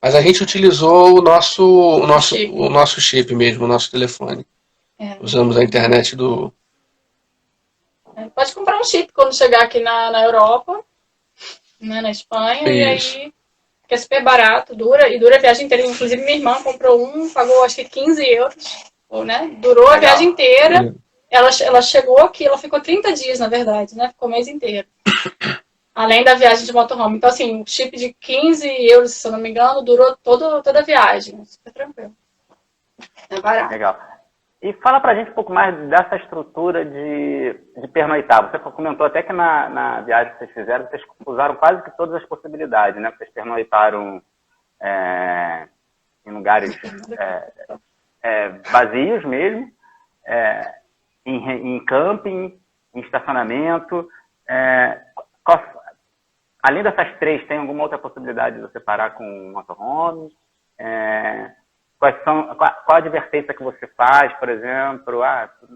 Mas a gente utilizou o nosso chip mesmo, o nosso telefone. Usamos a internet do. Pode comprar um chip quando chegar aqui na Europa, né, na Espanha, Isso. e aí que é super barato, dura a viagem inteira. Inclusive, minha irmã comprou pagou acho que 15 euros, né? Durou a viagem inteira. Ela chegou aqui, ela ficou 30 dias, na verdade, né? Ficou o mês inteiro. Além da viagem de motorhome. Então, assim, o chip de 15 euros, se eu não me engano, durou toda a viagem. Super tranquilo. É barato. Legal. E fala pra gente um pouco mais dessa estrutura de pernoitar. Você comentou até que na viagem que vocês fizeram, vocês usaram quase que todas as possibilidades, né? Vocês pernoitaram em lugares vazios mesmo, em camping, em estacionamento. Além dessas três, tem alguma outra possibilidade de você parar com um motorhome? Qual a advertência que você faz, por exemplo?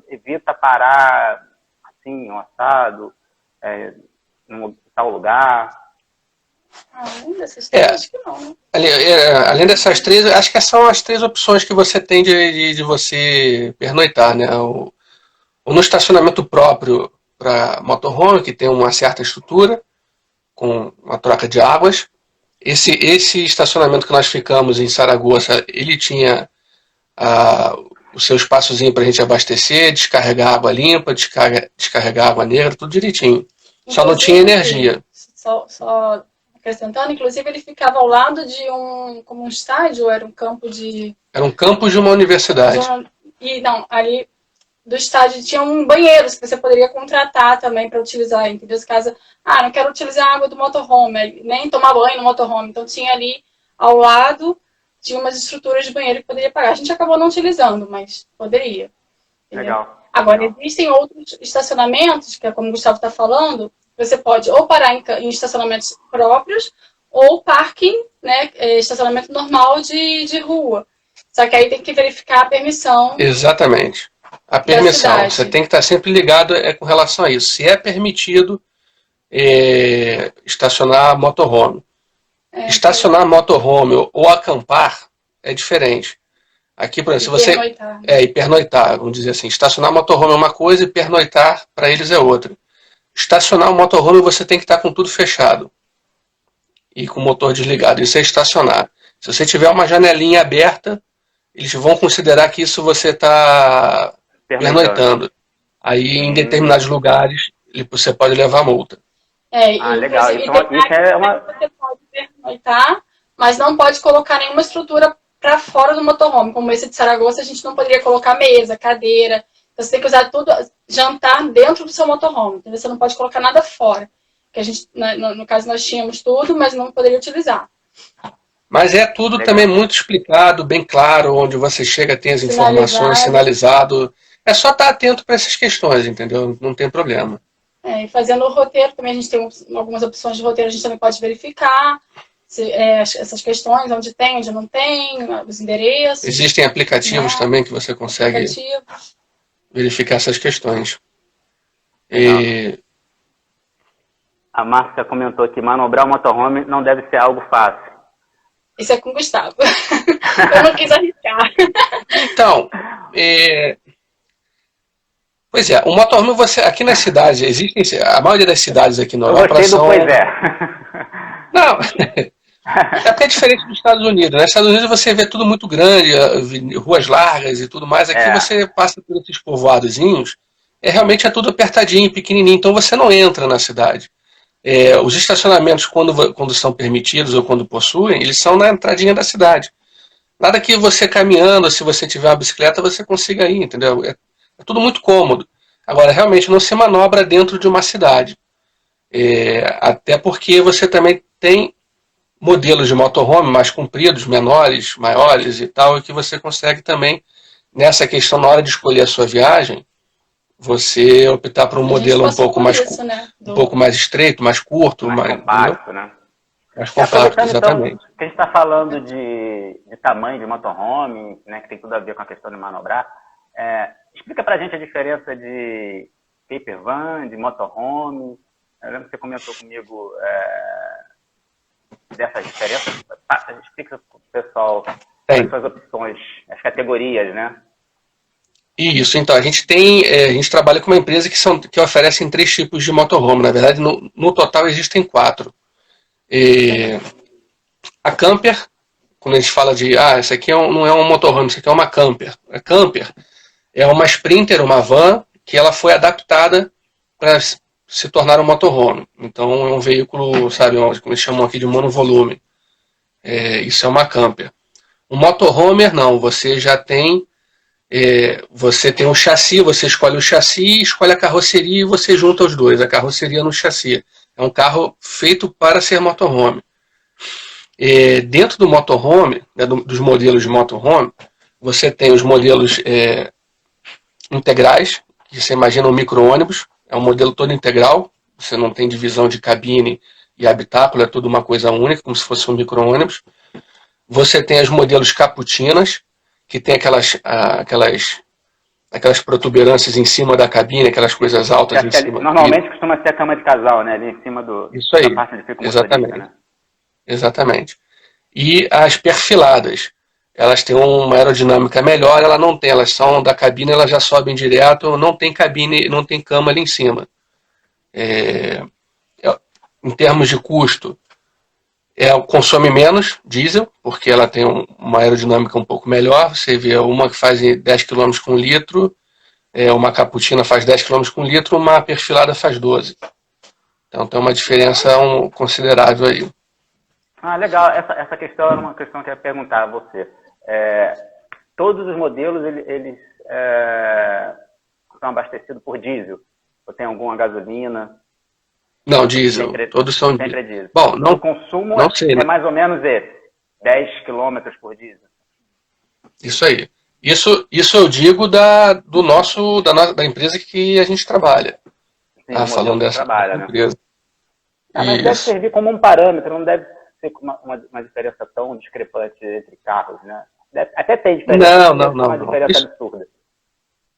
Evita parar assim, um assado, em tal lugar. Além dessas três, acho que não, né? Além dessas três, acho que são as três opções que você tem de você pernoitar, né? Ou no estacionamento próprio para motorhome, que tem uma certa estrutura, com uma troca de águas. Esse estacionamento que nós ficamos em Saragoça, ele tinha o seu espaçozinho para a gente abastecer, descarregar água limpa, descarregar água negra, tudo direitinho. Inclusive, só não tinha energia. Só acrescentando, inclusive ele ficava ao lado de como um estádio, era um campo de... Era um campus de uma universidade. Ali do estádio tinha um banheiro que você poderia contratar também para utilizar, entendeu? Caso, não quero utilizar a água do motorhome, nem tomar banho no motorhome. Então tinha ali ao lado, tinha umas estruturas de banheiro que poderia pagar. A gente acabou não utilizando, mas poderia. Entendeu? Legal. Agora, existem outros estacionamentos, que é como o Gustavo está falando, você pode ou parar em estacionamentos próprios, ou parking, né, estacionamento normal de rua. Só que aí tem que verificar a permissão. Exatamente. A permissão, você tem que estar sempre ligado com relação a isso. Se é permitido estacionar motorhome. Estacionar motorhome ou acampar é diferente. Aqui, por exemplo, se você... pernoitar. E pernoitar, vamos dizer assim. Estacionar motorhome é uma coisa e pernoitar para eles é outra. Estacionar o motorhome você tem que estar com tudo fechado. E com o motor desligado. Isso é estacionar. Se você tiver uma janelinha aberta, eles vão considerar que isso você está pernoitando. Aí, em determinados lugares, você pode levar multa. Legal. Então, isso é uma... Você pode pernoitar, mas não pode colocar nenhuma estrutura para fora do motorhome. Como esse de Saragoça, a gente não poderia colocar mesa, cadeira. Então, você tem que usar tudo, jantar dentro do seu motorhome. Entendeu? Você não pode colocar nada fora. Que a gente, no caso, nós tínhamos tudo, mas não poderia utilizar. Mas é tudo também muito explicado, bem claro, onde você chega, tem as informações, sinalizado. É só estar atento para essas questões, entendeu? Não tem problema. E fazendo o roteiro, também a gente tem algumas opções de roteiro, a gente também pode verificar essas questões, onde tem, onde não tem, os endereços. Existem aplicativos também que você consegue verificar essas questões. A Márcia comentou que manobrar o motorhome não deve ser algo fácil. Isso é com o Gustavo. Eu não quis arriscar. Então, pois é, o motorhome aqui nas cidades, existem, a maioria das cidades aqui na Europa são... Pois é. Não, é porque é diferente dos Estados Unidos, né? Nos Estados Unidos você vê tudo muito grande, ruas largas e tudo mais. Aqui você passa por esses povoadozinhos, realmente é tudo apertadinho, pequenininho, então você não entra na cidade. Os estacionamentos, quando são permitidos ou quando possuem, eles são na entradinha da cidade. Nada que você caminhando, se você tiver uma bicicleta, você consiga ir, entendeu? É tudo muito cômodo. Agora, realmente não se manobra dentro de uma cidade. Até porque você também tem modelos de motorhome mais compridos, menores, maiores e tal, e que você consegue também, nessa questão, na hora de escolher a sua viagem, você optar por um modelo um pouco mais, isso, né? um pouco mais estreito, mais curto, mais compacto, né? Mais compacto, exatamente. Então, que a gente está falando de tamanho de motorhome, né, que tem tudo a ver com a questão de manobrar, explica para a gente a diferença de camper van, de motorhome. Eu lembro que você comentou comigo dessas diferenças. Explica para o pessoal quais são as opções, as categorias, né? Isso, então, a gente trabalha com uma empresa que oferece 3 tipos de motorhome. Na verdade, no total existem 4. A camper, quando a gente fala de, isso aqui não é um motorhome, isso aqui é uma camper. A camper é uma Sprinter, uma van, que ela foi adaptada para se tornar um motorhome. Então, é um veículo, sabe, como eles chamam aqui de monovolume. Isso é uma camper. Um motorhomer, não, você já tem... você tem um chassi, você escolhe o chassi, escolhe a carroceria e você junta os dois, a carroceria no chassi. É um carro feito para ser motorhome. Dentro do motorhome, né, dos modelos de motorhome, você tem os modelos integrais, que você imagina um micro-ônibus, é um modelo todo integral, você não tem divisão de cabine e habitáculo, é tudo uma coisa única, como se fosse um micro-ônibus. Você tem os modelos caputinas, que tem aquelas protuberâncias em cima da cabine, aquelas coisas altas em cima. Normalmente costuma ser a cama de casal, né? Ali em cima Isso aí, da parte de fica exatamente. Né? Exatamente. E as perfiladas, elas têm uma aerodinâmica melhor, elas são da cabine, elas já sobem direto, não tem cabine, não tem cama ali em cima. Em termos de custo, consome menos diesel, porque ela tem uma aerodinâmica um pouco melhor. Você vê uma que faz 10 km com litro, uma caputina faz 10 km com litro, uma perfilada faz 12. Então tem uma diferença considerável aí. Legal. Essa questão era uma questão que eu ia perguntar a você. Todos os modelos, eles são abastecidos por diesel? Ou tem alguma gasolina? Não, diesel. Todos são sempre diesel. Bom, o consumo não sei, né? mais ou menos esse, 10 km por diesel. Isso aí. Isso eu digo da empresa que a gente trabalha. Sim, falando dessa empresa. Né? Mas deve servir como um parâmetro, não deve ser uma diferença tão discrepante entre carros, né? Até tem diferença. Não. Uma diferença absurda.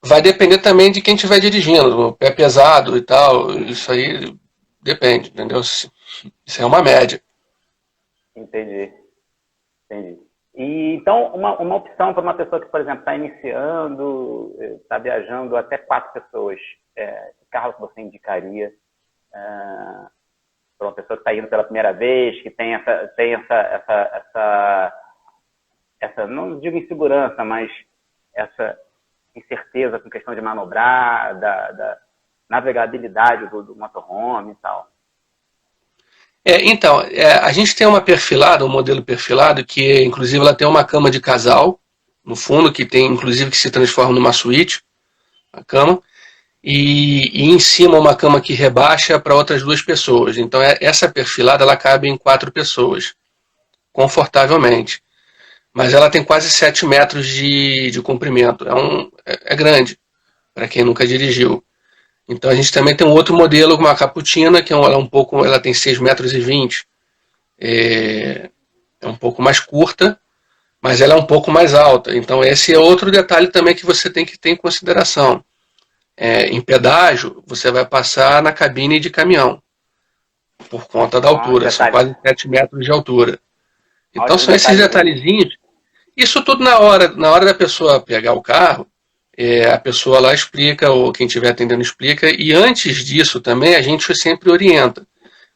Vai depender também de quem estiver dirigindo, o pé pesado e tal, isso aí depende, entendeu? Isso é uma média. Entendi. E então, uma opção para uma pessoa que, por exemplo, está iniciando, está viajando até 4 pessoas, que carro que você indicaria para uma pessoa que está indo pela primeira vez, que tem essa não digo insegurança, mas essa incerteza com questão de manobrar, da navegabilidade do motorhome e tal? Então, a gente tem uma perfilada, um modelo perfilado, que inclusive ela tem uma cama de casal no fundo, que tem inclusive que se transforma numa suíte, a cama, e em cima uma cama que rebaixa para outras 2 pessoas. Então essa perfilada ela cabe em 4 pessoas, confortavelmente. Mas ela tem quase 7 metros de comprimento. É grande, para quem nunca dirigiu. Então a gente também tem um outro modelo, uma caputina, que ela tem 6,20 metros. É um pouco mais curta, mas ela é um pouco mais alta. Então esse é outro detalhe também que você tem que ter em consideração. Em pedágio, você vai passar na cabine de caminhão, por conta da altura. São quase 7 metros de altura. Então são esses detalhezinhos. Isso tudo na hora da pessoa pegar o carro, a pessoa lá explica, ou quem estiver atendendo explica, e antes disso também a gente sempre orienta.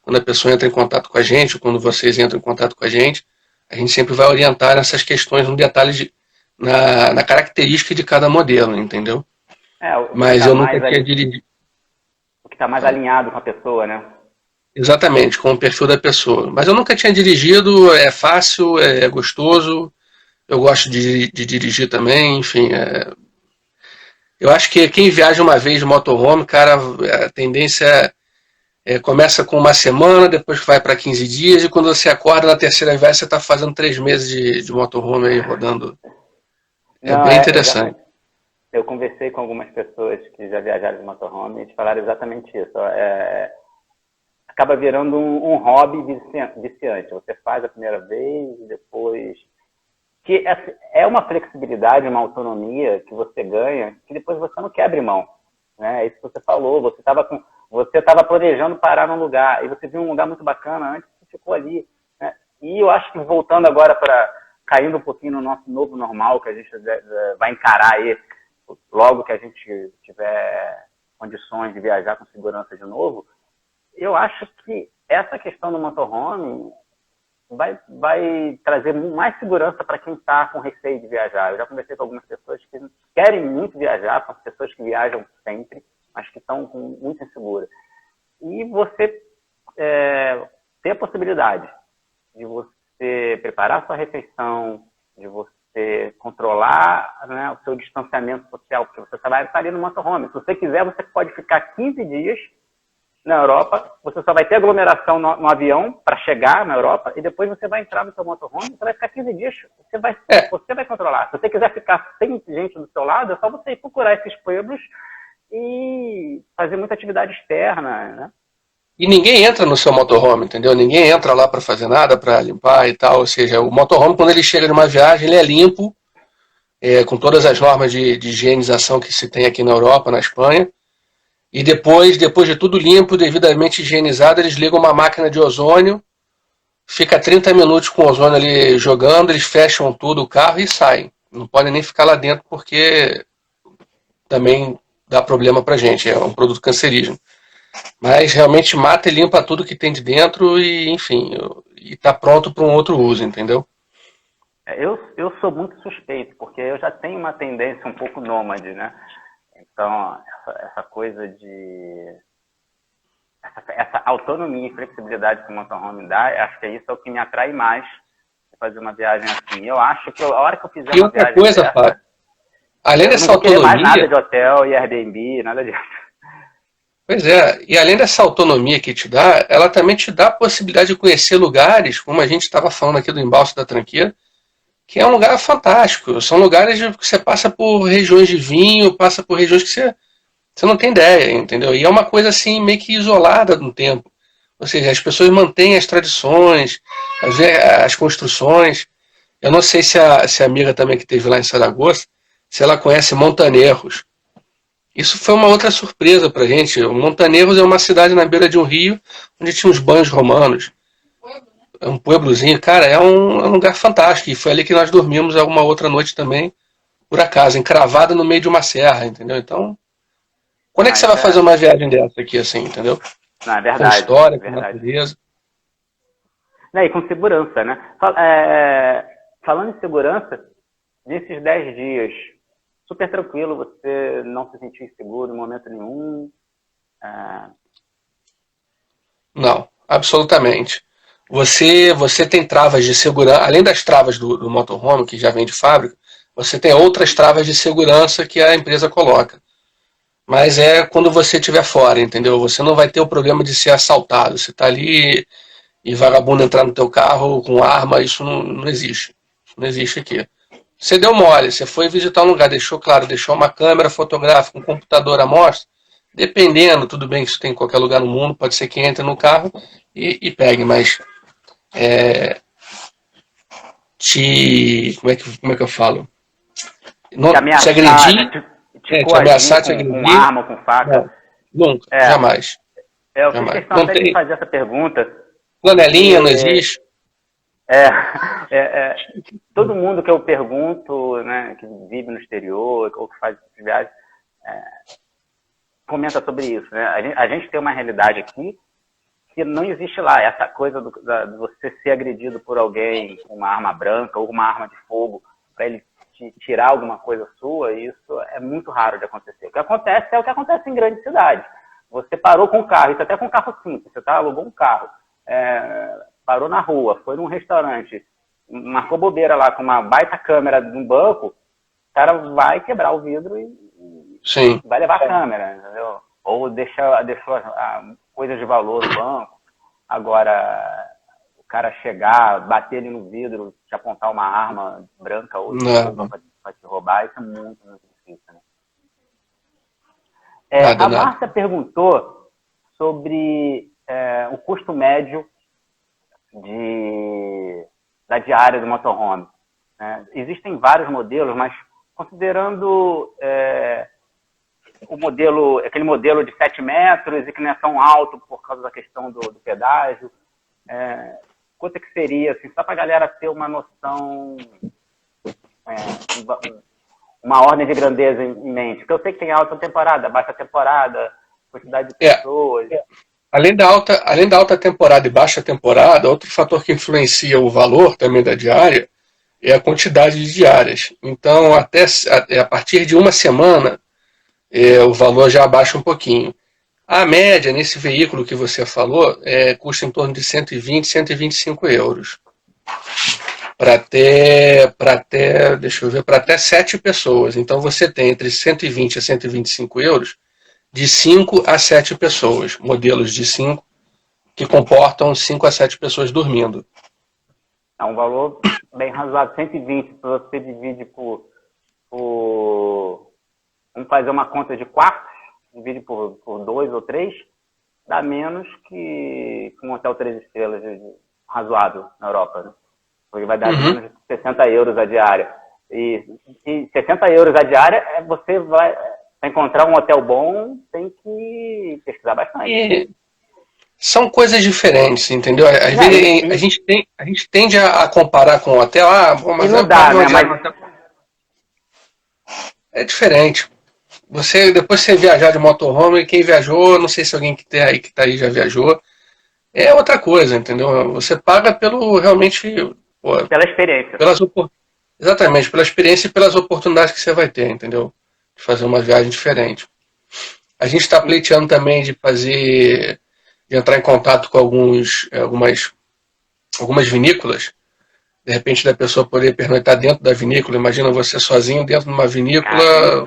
Quando a pessoa entra em contato com a gente, ou quando vocês entram em contato com a gente sempre vai orientar nessas questões, no detalhe, na característica de cada modelo, entendeu? Mas eu nunca tinha dirigido. O que está mais alinhado com a pessoa, né? Exatamente, com o perfil da pessoa. Mas eu nunca tinha dirigido, é fácil, é gostoso, eu gosto de dirigir também, enfim. Eu acho que quem viaja uma vez de motorhome, cara, a tendência começa com uma semana, depois vai para 15 dias, e quando você acorda na terceira vez, você está fazendo 3 meses de motorhome aí rodando. É Não, bem interessante. eu conversei com algumas pessoas que já viajaram de motorhome e eles falaram exatamente isso. Acaba virando um hobby viciante. Você faz a primeira vez e depois... Que é uma flexibilidade, uma autonomia que você ganha, que depois você não quer abrir mão. Né? É isso que você falou. Você estava planejando parar num lugar, e você viu um lugar muito bacana, antes você ficou ali. Né? E eu acho que voltando agora caindo um pouquinho no nosso novo normal, que a gente vai encarar aí, logo que a gente tiver condições de viajar com segurança de novo, eu acho que essa questão do motorhome vai trazer mais segurança para quem está com receio de viajar. Eu já conversei com algumas pessoas que querem muito viajar, são pessoas que viajam sempre, mas que estão muito inseguras. E você ter a possibilidade de você preparar a sua refeição, de você controlar, né, o seu distanciamento social, porque você vai estar ali no motorhome. Se você quiser, você pode ficar 15 dias na Europa, você só vai ter aglomeração no avião para chegar na Europa, e depois você vai entrar no seu motorhome, você vai ficar 15 dias, você vai controlar. Se você quiser ficar sem gente do seu lado, é só você ir procurar esses pueblos e fazer muita atividade externa, né? E ninguém entra no seu motorhome, entendeu? Ninguém entra lá para fazer nada, para limpar e tal. Ou seja, o motorhome, quando ele chega numa viagem, ele é limpo, com todas as normas de higienização que se tem aqui na Europa, na Espanha. E depois de tudo limpo, devidamente higienizado, eles ligam uma máquina de ozônio, fica 30 minutos com o ozônio ali jogando, eles fecham tudo o carro e saem. Não podem nem ficar lá dentro porque também dá problema pra gente, é um produto cancerígeno. Mas realmente mata e limpa tudo que tem de dentro e, enfim, e tá pronto para um outro uso, entendeu? Eu sou muito suspeito, porque eu já tenho uma tendência um pouco nômade, né? Então, essa coisa de... Essa autonomia e flexibilidade que o motorhome dá, acho que isso é o que me atrai mais de fazer uma viagem assim. Eu acho que a hora que eu fizer uma viagem coisa, Fábio, além dessa autonomia... Eu não vou querer mais nada de hotel e Airbnb, nada disso. Pois é, e além dessa autonomia que te dá, ela também te dá a possibilidade de conhecer lugares, como a gente estava falando aqui do Embalse da Tranqueira, que é um lugar fantástico. São lugares que você passa por regiões de vinho, passa por regiões que você não tem ideia, entendeu? E é uma coisa assim, meio que isolada no tempo. Ou seja, as pessoas mantêm as tradições, as construções. Eu não sei se a amiga também que esteve lá em Saragoça, se ela conhece Montanejos. Isso foi uma outra surpresa pra gente. Montanejos é uma cidade na beira de um rio, onde tinha uns banhos romanos. É um pueblozinho, cara, é um lugar fantástico. E foi ali que nós dormimos alguma outra noite também, por acaso, encravada no meio de uma serra, entendeu? Então, quando é que você vai fazer uma viagem dessa aqui, assim, entendeu? Não, é verdade. Com história, com natureza. E com segurança, né? Falando em segurança, nesses 10 dias, super tranquilo, você não se sentiu inseguro em momento nenhum? Não, absolutamente. Você tem travas de segurança, além das travas do motorhome, que já vem de fábrica, você tem outras travas de segurança que a empresa coloca. Mas é quando você estiver fora, entendeu? Você não vai ter o problema de ser assaltado. Você está ali e vagabundo entrar no teu carro com arma, isso não existe. Isso não existe aqui. Você deu mole, você foi visitar um lugar, deixou uma câmera fotográfica, um computador à mostra, dependendo, tudo bem que isso tem em qualquer lugar no mundo, pode ser que entre no carro e pegue, mas como é que eu falo? Não, te agredir, te ameaçar, te agredir. Com arma, com faca. Não, nunca, jamais. Eu fiz questão até de fazer essa pergunta. Flanelinha não existe. Todo mundo que eu pergunto, né, que vive no exterior ou que faz viagem, comenta sobre isso, né? A gente tem uma realidade aqui que não existe lá. Essa coisa de você ser agredido por alguém com uma arma branca ou uma arma de fogo para ele te tirar alguma coisa sua, isso é muito raro de acontecer. O que acontece é o que acontece em grandes cidades. Você parou com o carro, isso até com um carro simples, você alugou um carro, parou na rua, foi num restaurante, marcou bobeira lá com uma baita câmera de um banco, o cara vai quebrar o vidro e Sim. vai levar a câmera, entendeu? Ou deixou coisas de valor no banco. Agora, o cara chegar, bater ali no vidro, te apontar uma arma branca ou para te roubar, isso é muito, muito difícil, né? A Márcia perguntou sobre o custo médio da diária do motorhome. Existem vários modelos, mas considerando aquele modelo de 7 metros e que não é tão alto por causa da questão do pedágio, quanto é que seria, assim, só para a galera ter uma noção, uma ordem de grandeza em mente? Porque eu sei que tem alta temporada, baixa temporada, quantidade de pessoas. Além da alta temporada e baixa temporada, outro fator que influencia o valor também da diária é a quantidade de diárias. Então, a partir de uma semana, o valor já abaixa um pouquinho. A média nesse veículo que você falou custa em torno de 120, 125 euros. Para até 7 pessoas. Então você tem entre 120 a 125 euros de 5 a 7 pessoas. Modelos de 5 que comportam 5 a 7 pessoas dormindo. É um valor bem razoável. 120, se você divide por... Vamos fazer uma conta de quartos, divide por 2 ou 3, dá menos que um hotel 3 estrelas razoável na Europa, né? Porque vai dar menos de 60 euros a diária. E 60 euros a diária, você vai... Para encontrar um hotel bom, tem que pesquisar bastante. São coisas diferentes, entendeu? Às vezes a gente tende a comparar com o hotel. Mas não dá, né? Mas... É diferente. Depois você viajar de motorhome, quem viajou, não sei se alguém que tá aí já viajou, é outra coisa, entendeu? Você paga realmente... pela experiência. Exatamente, pela experiência e pelas oportunidades que você vai ter, entendeu? De fazer uma viagem diferente. A gente está pleiteando também de entrar em contato com algumas vinícolas, de repente da pessoa poder pernoitar dentro da vinícola. Imagina você sozinho dentro de uma vinícola,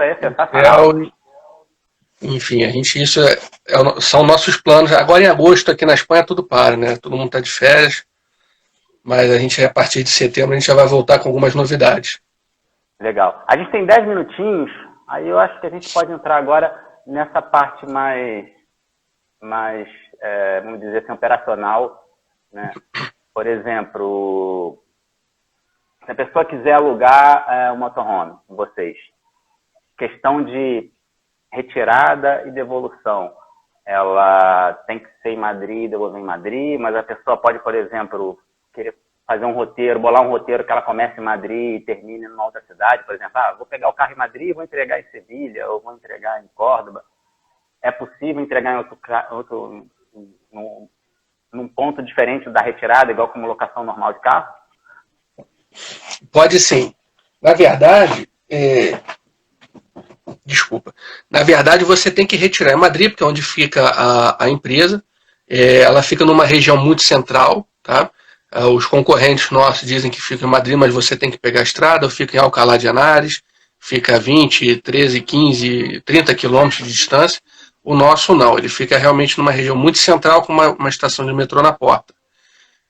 enfim, isso são nossos planos. Agora em agosto aqui na Espanha tudo para, né? Todo mundo está de férias, mas a partir de setembro a gente já vai voltar com algumas novidades. Legal. A gente tem 10 minutinhos, aí eu acho que a gente pode entrar agora nessa parte mais vamos dizer assim, operacional, né? Por exemplo, se a pessoa quiser alugar um motorhome com vocês, questão de retirada e devolução, ela tem que ser em Madrid, devolver em Madrid, mas a pessoa pode, por exemplo, querer fazer um roteiro, bolar um roteiro que ela comece em Madrid e termine numa outra cidade, por exemplo, vou pegar o carro em Madrid e vou entregar em Sevilha, ou vou entregar em Córdoba. É possível entregar em num ponto diferente da retirada, igual como locação normal de carro? Pode sim. Na verdade, na verdade você tem que retirar em Madrid, porque é onde fica a empresa. Ela fica numa região muito central, tá? Os concorrentes nossos dizem que fica em Madrid, mas você tem que pegar a estrada, fica em Alcalá de Henares, fica a 20, 13, 15, 30 quilômetros de distância. O nosso não, ele fica realmente numa região muito central com uma estação de metrô na porta.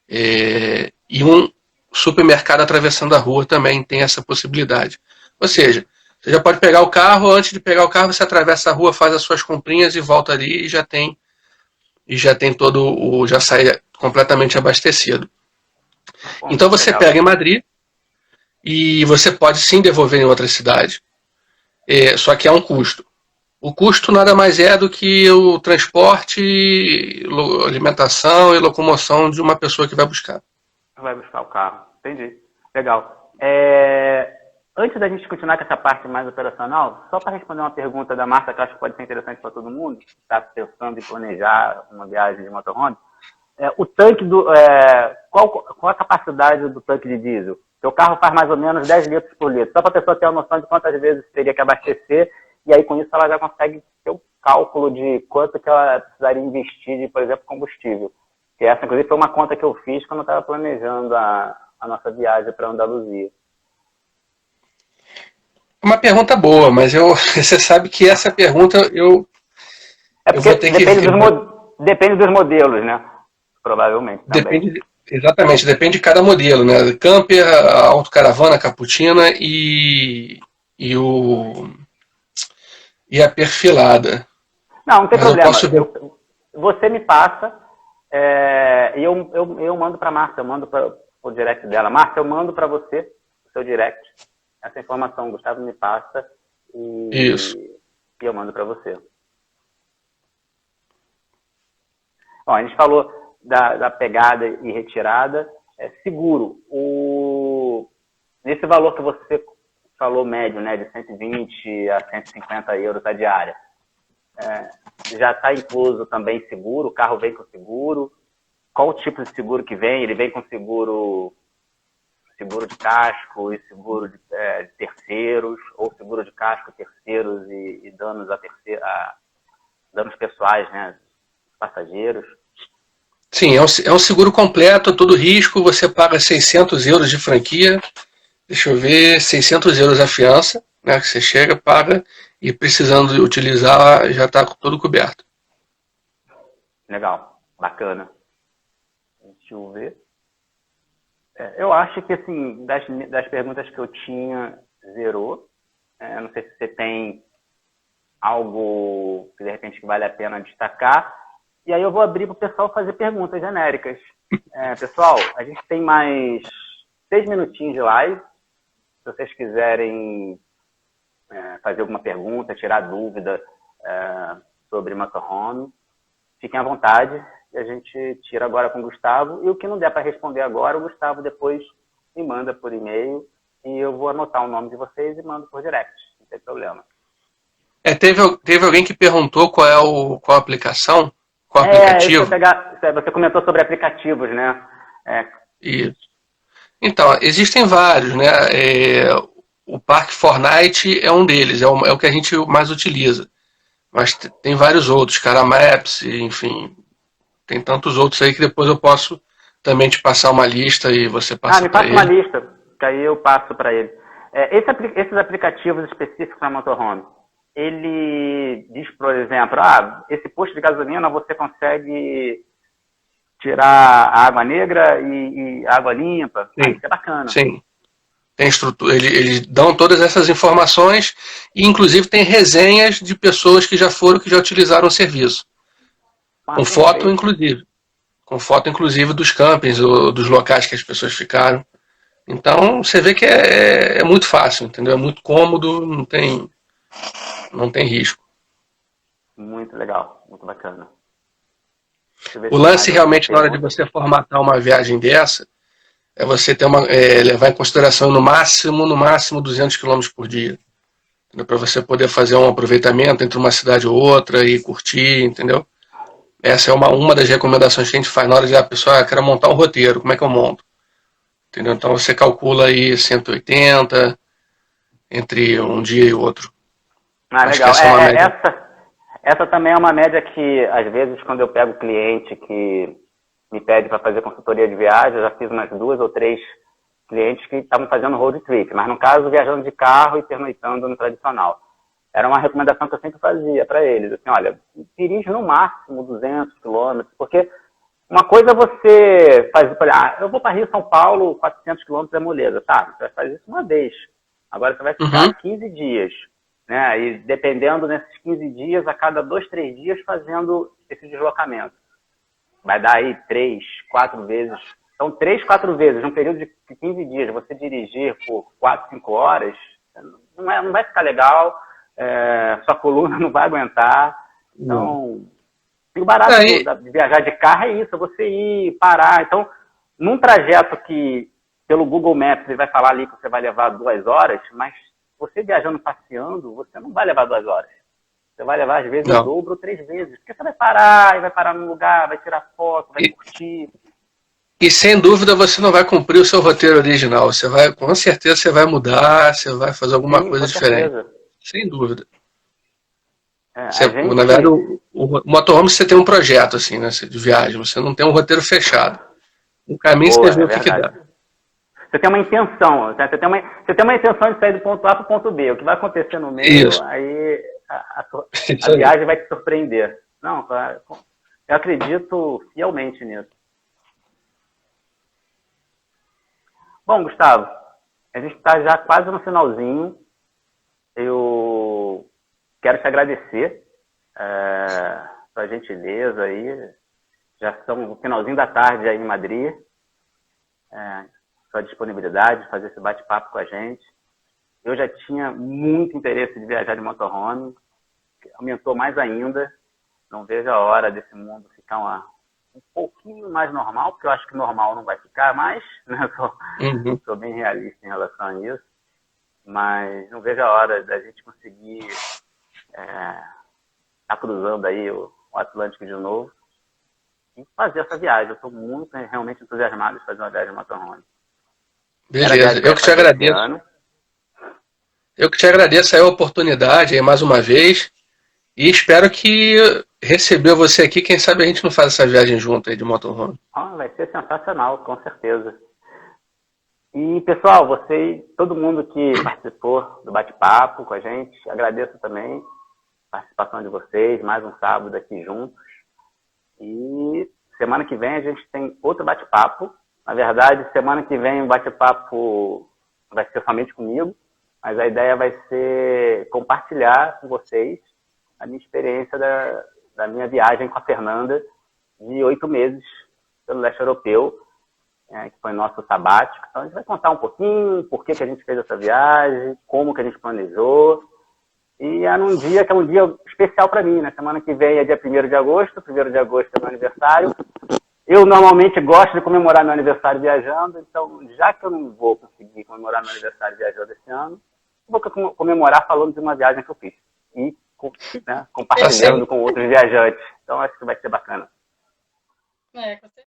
E um supermercado atravessando a rua também tem essa possibilidade. Ou seja, você já pode pegar o carro, antes de pegar o carro você atravessa a rua, faz as suas comprinhas e volta ali e já tem já sai completamente abastecido. Então você pega em Madrid e você pode sim devolver em outra cidade, só que há um custo. O custo nada mais é do que o transporte, alimentação e locomoção de uma pessoa que vai buscar. Vai buscar o carro, entendi. Legal. Antes da gente continuar com essa parte mais operacional, só para responder uma pergunta da Marta, que eu acho que pode ser interessante para todo mundo, que está pensando em planejar uma viagem de motorhome. O tanque qual a capacidade do tanque de diesel? Seu carro faz mais ou menos 10 litros por litro. Só para a pessoa ter uma noção de quantas vezes teria que abastecer, e aí com isso ela já consegue ter o cálculo de quanto que ela precisaria investir de, por exemplo, combustível. Que essa, inclusive, foi uma conta que eu fiz quando eu estava planejando a nossa viagem para Andaluzia. Uma pergunta boa, mas você sabe que essa pergunta eu porque vou ter que ver. Depende dos modelos, né? Provavelmente também. Exatamente, depende de cada modelo, né? Camper, a autocaravana, a Caputina e a perfilada. Não tem Mas eu problema. posso ver. Você me passa e eu mando para a Márcia, eu mando para o direct dela. Márcia, eu mando para você o seu direct. Essa informação o Gustavo me passa e eu mando para você. Bom, a gente falou da pegada e retirada. Seguro. Nesse valor que você falou médio, né, de 120 a 150 euros a diária, já está incluso também seguro? O carro vem com seguro? Qual o tipo de seguro que vem? Ele vem com seguro de casco e seguro de terceiros, ou seguro de casco, terceiros e danos danos pessoais, né, passageiros? Sim, é um seguro completo, todo risco, você paga 600 euros de franquia, deixa eu ver, 600 euros a fiança, né, que você chega, paga, e precisando utilizar, já está todo coberto. Legal, bacana. Deixa eu ver. Eu acho que, assim, das perguntas que eu tinha, zerou. Não sei se você tem algo que, de repente, que vale a pena destacar. E aí eu vou abrir para o pessoal fazer perguntas genéricas. Pessoal, a gente tem mais 6 minutinhos de live. Se vocês quiserem fazer alguma pergunta, tirar dúvida sobre motorhome, fiquem à vontade. E a gente tira agora com o Gustavo. E o que não der para responder agora, o Gustavo depois me manda por e-mail. E eu vou anotar o nome de vocês e mando por direct. Não tem problema. Teve alguém que perguntou qual a aplicação? Qual aplicativo? Você comentou sobre aplicativos, né? Isso. Então, existem vários, né? O Park Fortnite é um deles, é o que a gente mais utiliza. Mas tem vários outros, Cara Maps, enfim. Tem tantos outros aí que depois eu posso também te passar uma lista e você passa para ele. Me passa uma lista, que aí eu passo para ele. Esses aplicativos específicos para motorhome, ele diz, por exemplo, esse posto de gasolina você consegue tirar a água negra e a água limpa. Sim. Isso é bacana. Sim. Tem estrutura, eles dão todas essas informações e inclusive tem resenhas de pessoas que já utilizaram o serviço. Com foto, inclusive. Com foto, inclusive, dos campings ou dos locais que as pessoas ficaram. Então, você vê que é muito fácil, entendeu? É muito cômodo, não tem risco. Muito legal, muito bacana. O lance realmente, na hora de você formatar uma viagem dessa, é você ter levar em consideração no máximo 200 km por dia. Para você poder fazer um aproveitamento entre uma cidade ou outra e curtir, entendeu? Essa é uma das recomendações que a gente faz na hora de a pessoa quer montar um roteiro. Como é que eu monto? Entendeu? Então você calcula aí 180 entre um dia e outro. Legal. Essa também é uma média que, às vezes, quando eu pego cliente que me pede para fazer consultoria de viagem, eu já fiz umas 2 ou 3 clientes que estavam fazendo road trip, mas no caso viajando de carro e pernoitando no tradicional. Era uma recomendação que eu sempre fazia para eles, assim, olha, dirige no máximo 200 quilômetros, porque uma coisa é você fazer, eu vou para Rio, São Paulo, 400 quilômetros é moleza, tá? Você vai fazer isso uma vez. Agora você vai ficar 15 dias, né? E dependendo desses 15 dias, a cada 2, 3 dias fazendo esse deslocamento. Vai dar aí 3, 4 vezes. Então, 3, 4 vezes, num período de 15 dias, você dirigir por 4, 5 horas, não vai ficar legal. Sua coluna não vai aguentar. Então, o barato de viajar de carro é isso, é você ir, parar. Então, num trajeto que, pelo Google Maps, ele vai falar ali que você vai levar 2 horas, mas você viajando, passeando, você não vai levar 2 horas. Você vai levar, às vezes, o dobro ou 3 vezes. Porque você vai parar num lugar, vai tirar foto, vai curtir. E sem dúvida você não vai cumprir o seu roteiro original. Com certeza você vai mudar, você vai fazer alguma coisa diferente. Certeza. Sem dúvida. Na verdade, o motorhome você tem um projeto assim, né, de viagem, você não tem um roteiro fechado. O caminho você vê o que dá. Você tem uma intenção, você tem uma intenção de sair do ponto A para o ponto B. O que vai acontecer no meio, Isso. aí a Isso aí. viagem vai te surpreender. Não, eu acredito fielmente nisso. Bom, Gustavo, a gente está já quase no finalzinho. Eu quero te agradecer sua gentileza aí. Já são no finalzinho da tarde aí em Madrid. Sua disponibilidade de fazer esse bate-papo com a gente. Eu já tinha muito interesse de viajar de motorhome, aumentou mais ainda. Não vejo a hora desse mundo ficar um pouquinho mais normal, porque eu acho que normal não vai ficar mais, né? Sou bem realista em relação a isso, mas não vejo a hora da gente conseguir estar cruzando aí o Atlântico de novo e fazer essa viagem. Eu estou muito, realmente entusiasmado de fazer uma viagem de motorhome. Beleza, eu que te agradeço. Eu que te agradeço aí a oportunidade aí mais uma vez e espero que receber você aqui, quem sabe a gente não faz essa viagem junto aí de motorhome. Vai ser sensacional, com certeza. E pessoal, todo mundo que participou do bate-papo com a gente, agradeço também a participação de vocês, mais um sábado aqui juntos. E semana que vem a gente tem outro bate-papo. Na verdade, semana que vem o bate-papo vai ser somente comigo, mas a ideia vai ser compartilhar com vocês a minha experiência da minha viagem com a Fernanda de 8 meses pelo leste europeu, que foi nosso sabático. Então a gente vai contar um pouquinho por que a gente fez essa viagem, como que a gente planejou. E é num dia que é um dia especial para mim, né? Semana que vem é dia 1º de agosto, 1º de agosto é meu aniversário. Eu normalmente gosto de comemorar meu aniversário viajando, então já que eu não vou conseguir comemorar meu aniversário viajando esse ano, vou comemorar falando de uma viagem que eu fiz. E compartilhando com outros viajantes. Então acho que vai ser bacana. Com certeza.